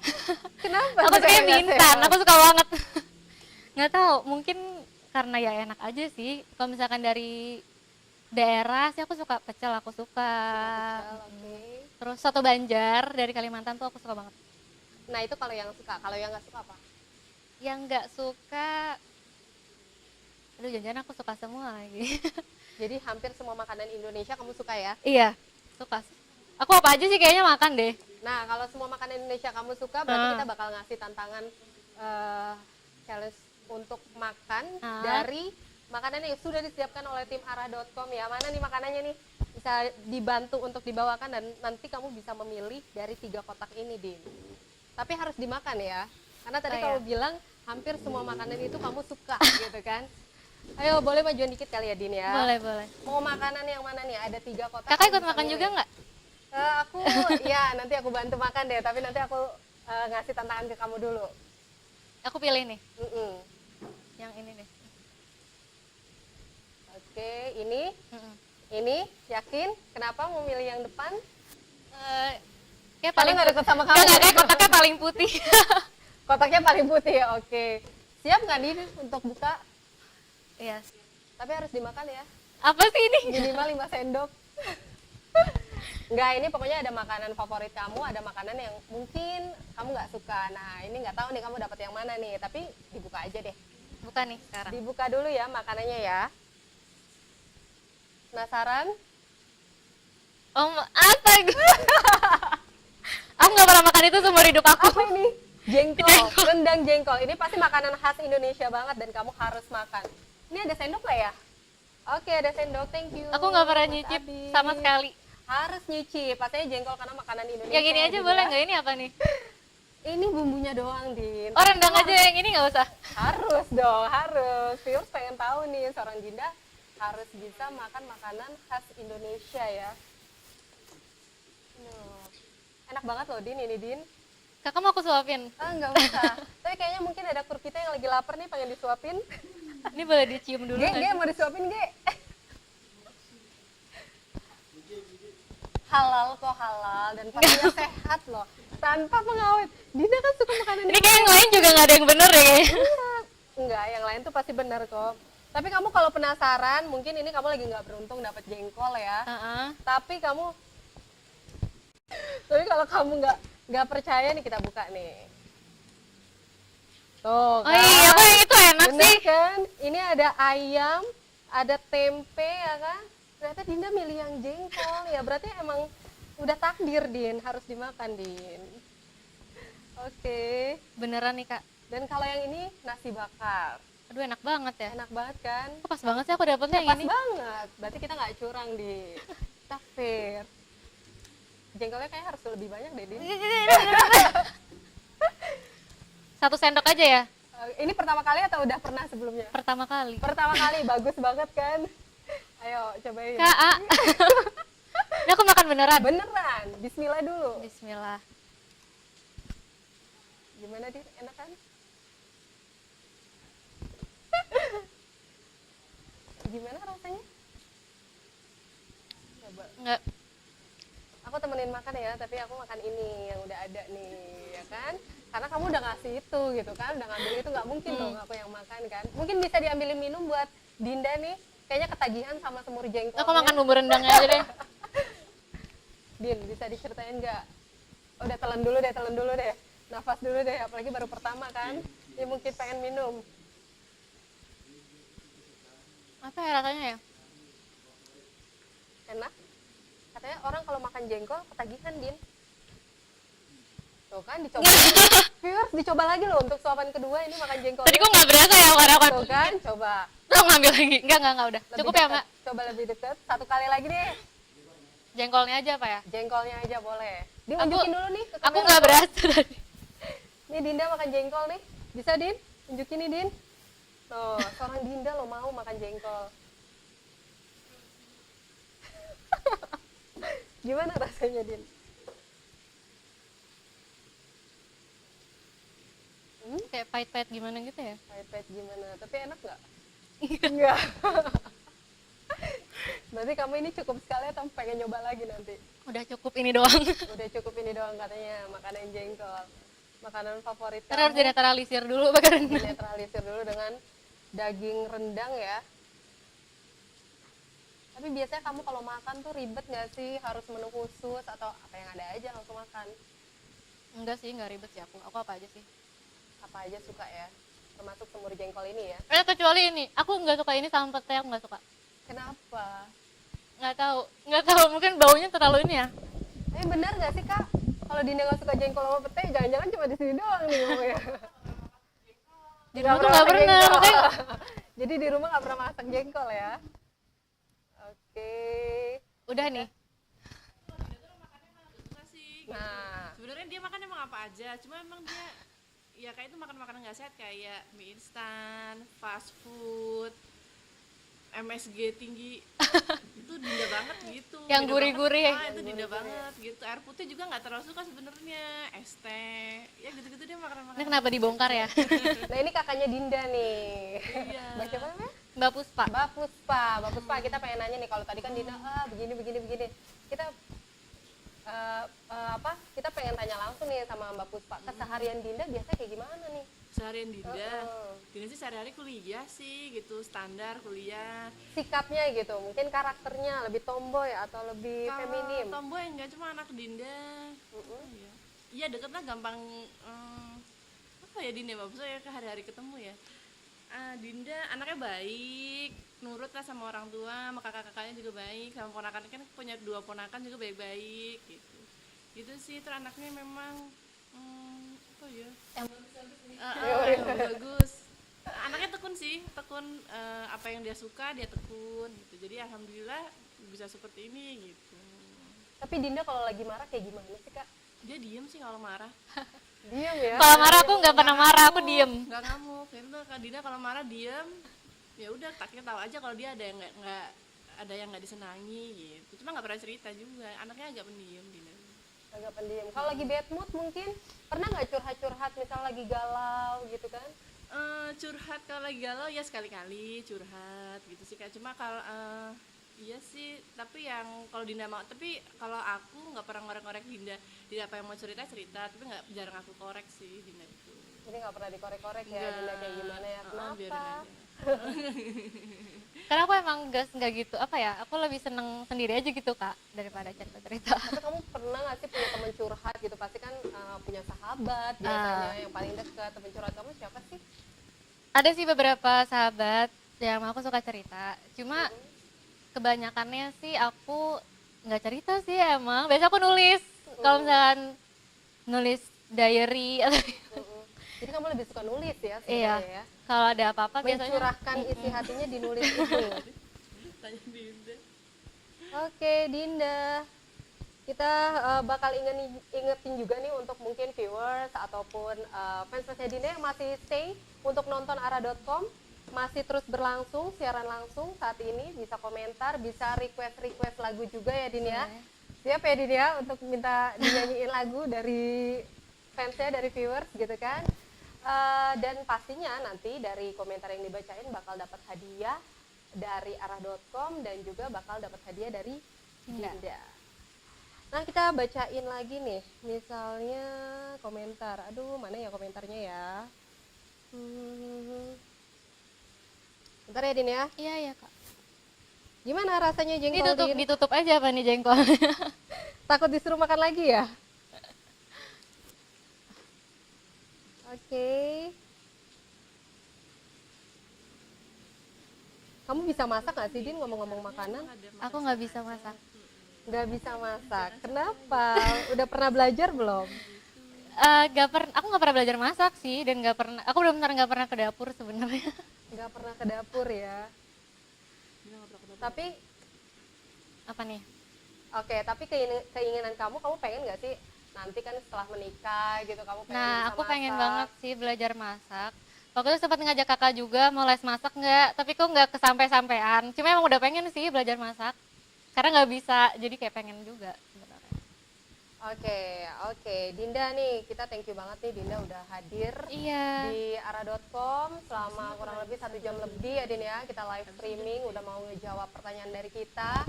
Kenapa? Aku sukanya nggak mie instan, sehat? aku suka banget. Nggak tahu, mungkin karena ya enak aja sih. Kalau misalkan dari daerah sih aku suka pecel, aku suka. Oke. Terus soto Banjar dari Kalimantan tuh aku suka banget. Nah itu kalau yang suka, kalau yang nggak suka apa? Yang nggak suka, aduh jangan-jangan aku suka semua lagi. Jadi hampir semua makanan Indonesia kamu suka ya? Iya, suka sih. Aku apa aja sih kayaknya makan deh. Nah kalau semua makanan Indonesia kamu suka, berarti kita bakal ngasih tantangan challenge untuk makan dari makanan yang sudah disiapkan oleh tim ara.com ya. Mana nih makanannya nih? Bisa dibantu untuk dibawakan dan nanti kamu bisa memilih dari 3 kotak ini, Din. Tapi harus dimakan ya. Karena tadi kamu bilang hampir semua makanan itu kamu suka gitu kan. Ayo boleh majuan dikit kali ya, Din ya. Boleh. Mau makanan yang mana nih? Ada 3 kotak. Kakak kamu ikut bisa makan milih. juga nggak? Aku ya nanti aku bantu makan deh, tapi nanti aku ngasih tantangan ke kamu dulu. Aku pilih nih, Mm-mm. yang ini deh. Oke, ini yakin? Kenapa mau milih yang depan? Kayak Paling paling nggak deket sama kamu. Nggak, kayak kotaknya paling putih. Kotaknya paling putih ya, oke. Siap nggak Din untuk buka? Iya. Tapi harus dimakan ya, Apa sih ini? minimal 5 sendok. Enggak, ini pokoknya ada makanan favorit kamu, ada makanan yang mungkin kamu nggak suka. Nah, ini nggak tahu nih kamu dapat yang mana nih, tapi dibuka aja deh. Bukan nih sekarang. Dibuka dulu ya makanannya ya. Penasaran? Om, apa gue? Aku nggak pernah makan itu seumur hidup aku. Apa ini? Jengkol, rendang jengkol. Ini pasti makanan khas Indonesia banget dan kamu harus makan. Ini ada sendok nggak ya? Oke, ada sendok, thank you. Aku nggak pernah Mas nyicip Abi. sama sekali. Harus nyicip, pastinya jengkol karena makanan Indonesia. Yang ini aja juga. boleh nggak? Ini apa nih? Ini bumbunya doang, Din. Oh rendang aja, yang ini nggak usah. Harus dong, harus. Viewers pengen tahu nih, seorang Dinda harus bisa makan makanan khas Indonesia ya. Enak banget loh, Din, ini, Din. Kakak mau aku suapin? Ah, nggak usah. Tapi kayaknya mungkin ada kur kita yang lagi lapar nih, pengen disuapin. Ini boleh dicium dulu Ge, nggak? Ge, mau disuapin, Ge? Halal kok, halal. Dan pastinya sehat loh. Tanpa pengawet. Dinda kan suka makanan Ini kayak yang lain juga nggak ada yang bener ya kayaknya. Enggak, yang lain tuh pasti benar kok. Tapi kamu kalau penasaran, mungkin ini kamu lagi nggak beruntung dapat jengkol ya. Tapi kalau kamu nggak percaya nih, kita buka nih. Tuh, Oh iya, kok yang itu enak bener sih. kan? Ini ada ayam, ada tempe ya kan? Ternyata Dinda milih yang jengkol ya. Berarti emang udah takdir, Din, harus dimakan, Din. Oke. Beneran nih kak. Dan kalau yang ini nasi bakar. Aduh enak banget ya. Enak banget kan? Kok pas banget sih aku dapetnya yang Pas ini. banget. Berarti kita nggak curang, Din. Kita fair. Jengkolnya kayak harus lebih banyak deh, Din. 1 sendok aja ya. Ini pertama kali atau udah pernah sebelumnya? Pertama kali. Pertama kali, bagus banget kan? Ayo cobain. Kak, ini aku makan beneran. Beneran, bismillah dulu. Bismillah. Gimana, Din? Enak kan? Gimana rasanya? Coba. Enggak. Aku temenin makan ya, tapi aku makan ini yang udah ada nih, ya kan? Karena kamu udah ngasih itu gitu kan, udah ngambil itu, nggak mungkin dong aku yang makan kan. Mungkin bisa diambilin minum buat Dinda nih, kayaknya ketagihan sama semur jengkolnya. Aku makan bumbu rendangnya aja deh. Din, bisa diceritain nggak? Udah telan dulu deh, nafas dulu deh, apalagi baru pertama kan. Dia mungkin pengen minum. Apa ya rasanya ya? Enak? Katanya orang kalau makan jengkol ketagihan, Din. Tuh kan, dicoba lagi. Viewers, dicoba lagi loh untuk suapan kedua ini makan jengkol. Tadi kok nggak berasa ya aku Tuh kan, coba. Tuh ngambil lagi. Enggak udah. Lebih Cukup ya dekat. mbak? Coba lebih deket, satu kali lagi deh. Jengkolnya aja apa ya? Jengkolnya aja boleh. Din, Aku- unjukin dulu nih ke Aku kamera. nggak berasa tadi. Nih Dinda makan jengkol nih. Bisa, Din? Unjukin nih, Din. Tuh, seorang Dinda lo mau makan jengkol. Gimana rasanya, Din? Kayak pahit-pahit gimana gitu ya? Pahit-pahit gimana? Tapi enak nggak? Enggak. Berarti kamu ini cukup sekali atau pengen nyoba lagi nanti? Udah cukup ini doang. Udah cukup ini doang katanya, makanan jengkol. Makanan favorit Karena harus kamu. dinetralisir dulu pakai rendang. Dinetralisir dulu dengan daging rendang ya. Tapi biasanya kamu kalau makan tuh ribet nggak sih? Harus menu khusus atau apa yang ada aja langsung makan? Enggak sih, nggak ribet sih aku. Aku apa aja sih? Apa aja suka ya? Termasuk semur jengkol ini ya? Kecuali ini. Aku nggak suka ini sama pete, aku nggak suka. Kenapa? Nggak tahu. Mungkin baunya terlalu ini ya. Tapi benar nggak sih, Kak? Kalau Dinda nggak suka jengkol sama pete, jangan-jangan cuma di sini doang nih ngomongnya. Di rumah tuh nggak pernah. jengkol. Makanya Jadi di rumah nggak pernah masak jengkol ya? Oke. udah nih. Suka sih. Nah, Sebenarnya dia makan emang apa aja, cuma emang dia ya kayak itu makan makanan nggak sehat kayak mie instan, fast food, MSG tinggi. Itu Dinda banget gitu. Yang Dinda gurih-gurih. banget. Ah, itu Dinda banget gitu. Air putih juga nggak terlalu suka sebenarnya. Es teh, ya gitu-gitu dia Ini makanan-makanan. kenapa dibongkar ya? nah ini kakaknya Dinda nih. Iya. Mbak siapa namanya? Mbak Puspa. Mbak Puspa, kita pengen nanya nih, kalau tadi kan Dinda begini. Kita kita pengen tanya langsung nih sama Mbak Puspa. Keseharian Dinda biasanya kayak gimana nih? keseharian Dinda sih sehari-hari kuliah sih gitu, standar kuliah. Sikapnya gitu, mungkin karakternya lebih tomboy atau lebih feminim? Kalau tomboy enggak, cuma anak Dinda. Iya. Iya, deketnya gampang. Apa ya Dinda, maksudnya ya hari-hari ketemu ya. Dinda anaknya baik, nurut lah sama orang tua, sama kakak-kakaknya juga baik, sama ponakan kan punya 2 ponakan juga baik-baik gitu. Gitu sih, terus anaknya memang apa ya? Yang bagus. Anaknya tekun sih, apa yang dia suka dia tekun gitu. Jadi alhamdulillah bisa seperti ini gitu. Tapi Dinda kalau lagi marah kayak gimana sih Kak? Dia diem sih kalau marah. Diem ya? Kalau marah aku nggak pernah marah, aku diem. Nggak ngamuk. Itu Kak Dina kalau marah diem. Ya udah, kita tahu aja kalau dia ada yang nggak disenangi gitu. Cuma nggak pernah cerita juga. Anaknya agak pendiam Dina. Agak pendiam. Kalau lagi bad mood mungkin pernah nggak curhat-curhat misal lagi galau gitu kan? Curhat kalau lagi galau ya sekali-kali curhat gitu sih Kak. Cuma kalau iya sih, tapi yang kalau Dinda mau, tapi kalau aku nggak pernah ngorek-ngorek Dinda apa yang mau cerita, tapi jarang aku korek sih Dinda itu. Jadi nggak pernah dikorek-korek ya Dinda kayak gimana ya? Biarin Kenapa? aja. Karena aku emang nggak gitu, apa ya, aku lebih seneng sendiri aja gitu Kak, daripada cerita-cerita. Tapi kamu pernah nggak sih punya teman curhat gitu? Pasti kan punya sahabat biasanya yang paling dekat. Teman curhat kamu siapa sih? Ada sih beberapa sahabat yang aku suka cerita, cuma kebanyakannya sih aku nggak cerita sih emang. Biasa aku nulis, kalau misalkan nulis diary atau Jadi kamu lebih suka nulis ya iya, sebenarnya ya? kalau ada apa-apa biasanya Mencurahkan isi hatinya di nulis itu. Tanya Dinda. Oke Dinda, kita bakal ingetin juga nih untuk mungkin viewers ataupun fans-fansnya Dinda yang masih stay untuk nonton ara.com. Masih terus berlangsung, siaran langsung saat ini, bisa komentar, bisa request lagu juga ya Din ya. Siap ya Din ya untuk minta dinyanyiin lagu dari fansnya, dari viewers gitu kan. Dan pastinya nanti dari komentar yang dibacain bakal dapat hadiah dari arah.com dan juga bakal dapat hadiah dari Dinda. Nah kita bacain lagi nih, misalnya komentar. Aduh mana ya komentarnya ya? Bentar ya Din ya. Iya Kak. Gimana rasanya jengkol Din? Ditutup aja apa nih jengkol? Takut disuruh makan lagi ya? Oke. Kamu bisa masak nggak sih Din ngomong-ngomong makanan? Aku nggak bisa masak. Nggak bisa masak. Kenapa? Udah pernah belajar belum? Aku nggak pernah belajar masak sih, dan aku benar-benar nggak pernah ke dapur sebenarnya. Nggak pernah ke dapur ya. Tapi Apa nih? oke, tapi keinginan kamu pengen nggak sih nanti kan setelah menikah gitu kamu pengen Nah, bisa aku pengen masak? banget sih belajar masak. Waktu itu sempat ngajak kakak juga mau les masak nggak, tapi kok nggak kesampe-sampean. Cuma emang udah pengen sih belajar masak, karena nggak bisa, jadi kayak pengen juga sebenarnya. Oke, Dinda nih, kita thank you banget nih Dinda udah hadir Iya. di ara.com selama kurang lebih 1 jam lebih ya Din ya. Kita live streaming, udah mau ngejawab pertanyaan dari kita,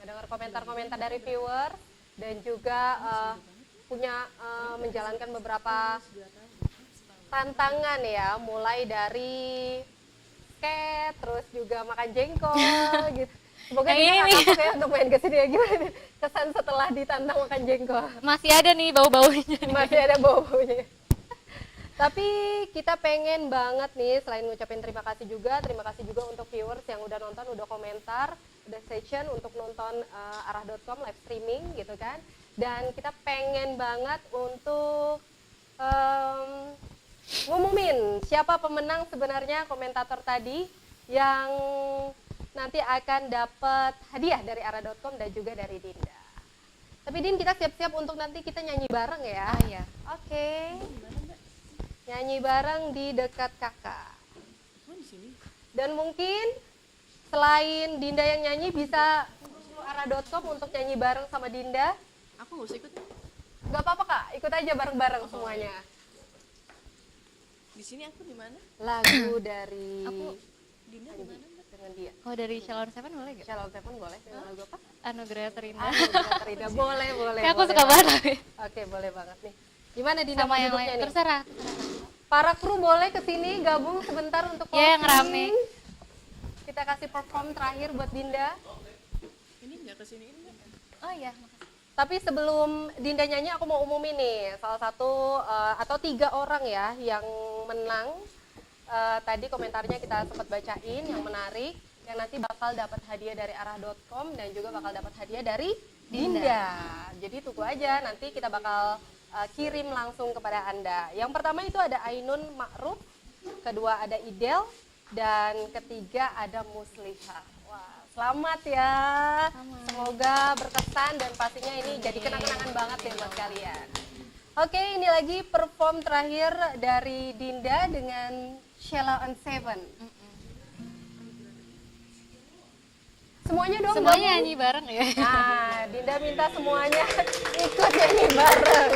ngedengar komentar-komentar dari viewer, dan juga menjalankan beberapa tantangan ya, mulai dari skate, terus juga makan jengkol gitu. Semoga Yang Dinda ini nggak nih. kapok ya untuk main kesini ya. Gimana nih kesan setelah ditantang makan jengkol? Masih ada nih bau-baunya. Masih ada bau-baunya. Tapi kita pengen banget nih, selain ngucapin terima kasih juga untuk viewers yang udah nonton, udah komentar, udah session untuk nonton arah.com live streaming gitu kan. Dan kita pengen banget untuk ngumumin siapa pemenang sebenarnya komentator tadi yang nanti akan dapat hadiah dari arah.com dan juga dari Dinda. Tapi Din, kita siap-siap untuk nanti kita nyanyi bareng ya. Iya. Oke. Nyanyi bareng di dekat kakak. Oh, di sini. Dan mungkin selain Dinda yang nyanyi, bisa arah.com untuk nyanyi bareng sama Dinda. Aku nggak usah ikut. Gak apa-apa Kak, ikut aja bareng-bareng semuanya. Di sini aku di mana? Lagu dari Dinda di mana? dengan dia. Kalau dari Shalom Seven boleh gak? Shalom Seven boleh dengan lagu apa? Anugerah Terindah. Rida. Boleh. Kayak aku boleh suka banget. Oke, boleh banget nih. Gimana Dinda Sama mau yang duduknya lain, nih? terserah. Para kru boleh kesini gabung sebentar untuk Ya, yang closing. rame. Kita kasih perform terakhir buat Dinda. Ini nggak kesini ini. Oh iya, makasih. Tapi sebelum Dinda nyanyi, aku mau umumin nih salah satu atau 3 orang ya yang menang. Tadi komentarnya kita sempat bacain yang menarik, yang nanti bakal dapat hadiah dari arah.com dan juga bakal dapat hadiah dari Dinda. Jadi tunggu aja, nanti kita bakal kirim langsung kepada Anda. Yang pertama itu ada Ainun Ma'ruf, kedua ada Idel, dan ketiga ada Muslihah. Wah, selamat ya. Semoga berkesan dan pastinya ini jadi kenang-kenangan banget ya buat kalian. Oke, ini lagi perform terakhir dari Dinda dengan Sheila on Seven. Semuanya dong. Semuanya gabung. nyanyi bareng ya. Nah, Dinda minta semuanya ikut nyanyi bareng.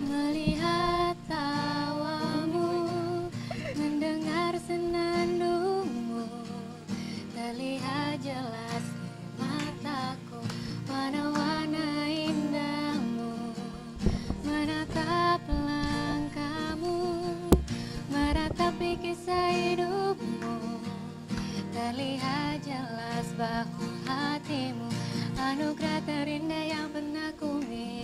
Melihat tawamu, mendengar senandungmu, terlihat jelas di mataku warna-warna indahmu. Menatap langkahmu, meratapi kisah hidupmu, terlihat jelas bahwa hatimu anugerah terindah yang pernah ku miliki.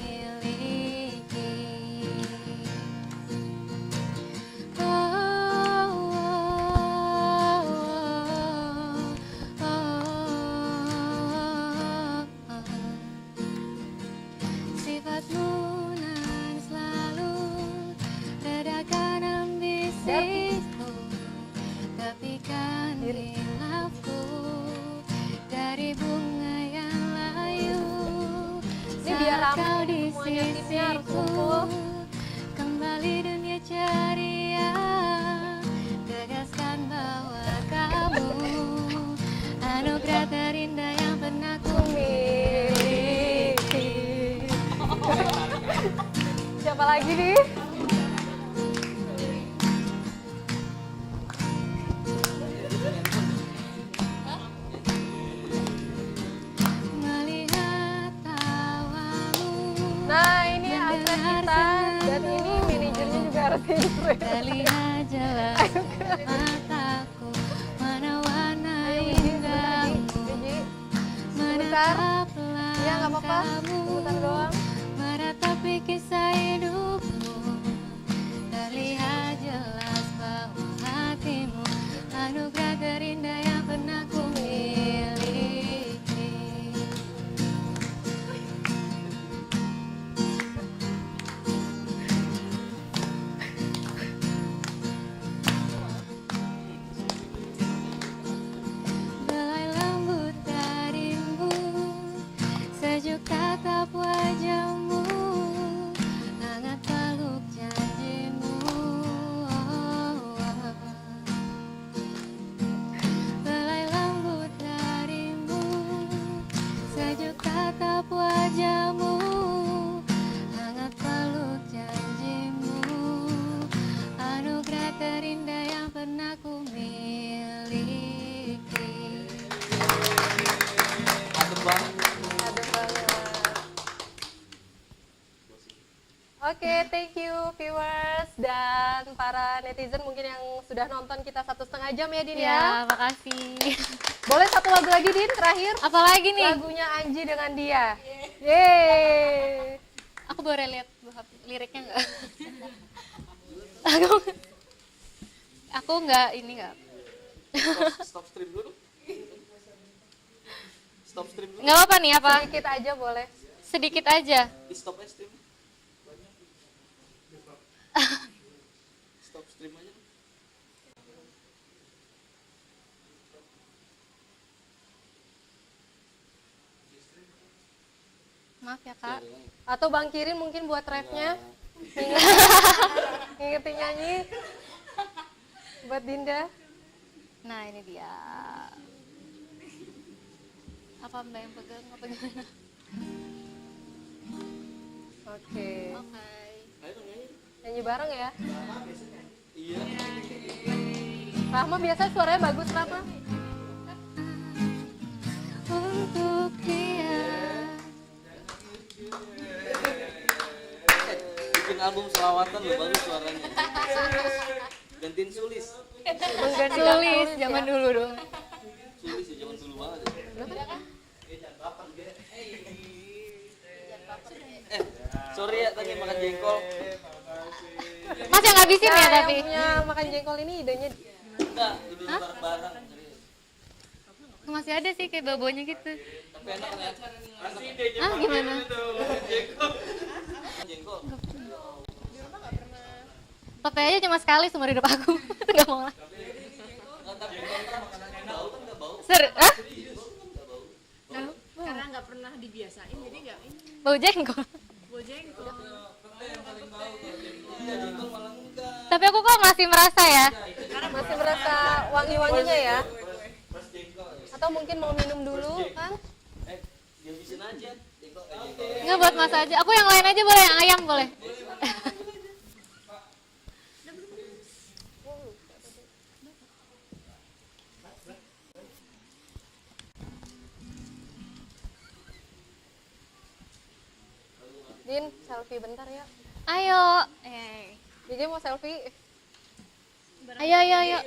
Sifatmu nan selalu redakan ambisiku, tapi kan hilafku dari bunga yang layu. Ini biar Saat rame, kau di semuanya timnya harus sisiku, kumpul. kembali dunia ceria, tegaskan bahwa kamu anugerah terindah yang pernah ku miliki. Siapa lagi nih? Melihat tawamu, Nah, ini atlet kita dan ini manajernya juga harus intro. terlihat jelas mataku warna-warna indahmu. Menatap Ya nggak apa-apa, langkahmu, sebentar doang. meratapi kisah hidupmu, terlihat jelas bahwa hatimu anugerah terindah yang pernah ku miliki. Belai lembut darimu, sejuk tatap wajahmu, hangat peluk janjimu. Belai lembut darimu, sejuk tatap wajahmu, hangat peluk janjimu, anugerah terindah yang pernah ku miliki. Adem banget. Adem banget. Oke, thank you viewers dan para netizen mungkin yang sudah nonton kita 1,5 jam ya Din ya. Ya, makasih. Boleh satu lagu lagi Din terakhir? Apalagi nih? Lagunya Anji dengan dia. Yeay. Aku boleh lihat liriknya nggak? Aku nggak ini nggak. Stop stream dulu. Stop stream dulu. Nggak apa-apa nih apa? Sedikit aja boleh. Sedikit aja. Di stop stream. Stop stream aja. Maaf ya kak. Atau Bang Kirin mungkin buat refnya. Ngingetin nyanyi. Buat Dinda. Nah ini dia. Apa mbak yang pegang apa gimana? Oke. Oke. Ayo dong nyanyi. Nyanyi bareng ya. Iya. Rahma biasa suaranya bagus, Rahma. Untuk dia. Bikin album selawatan lo bagus suaranya. Gantiin Sulis. Sulis zaman dulu dong. Sulis ya zaman dulu banget. Sorry ya tadi makan jengkol. Mas yang ngabisin ya tapi. Yang punya makan jengkol ini idenya Enggak, itu bareng-bareng. Serius. Masih ada sih kayak babonya gitu. Tapi enak kan ya? Ah gimana? Jengkol. Pakai aja cuma sekali seumur hidup aku. Nggak mau lah. Enggak, tapi kalau makanan bau kan enggak bau. Ah? Karena nggak pernah dibiasain jadi nggak ini Bau jengkol. bojengkol. Iya, jengkol malah enggak. Tapi aku kok masih merasa ya. masih berasa wangi-wanginya ya. Atau mungkin mau minum dulu kan? Dihabisin aja. Jengkol. Nggak buat mas aja. Aku yang lain aja boleh, yang ayam boleh. Din, selfie bentar ya. Ayo. DJ mau selfie? Ayo.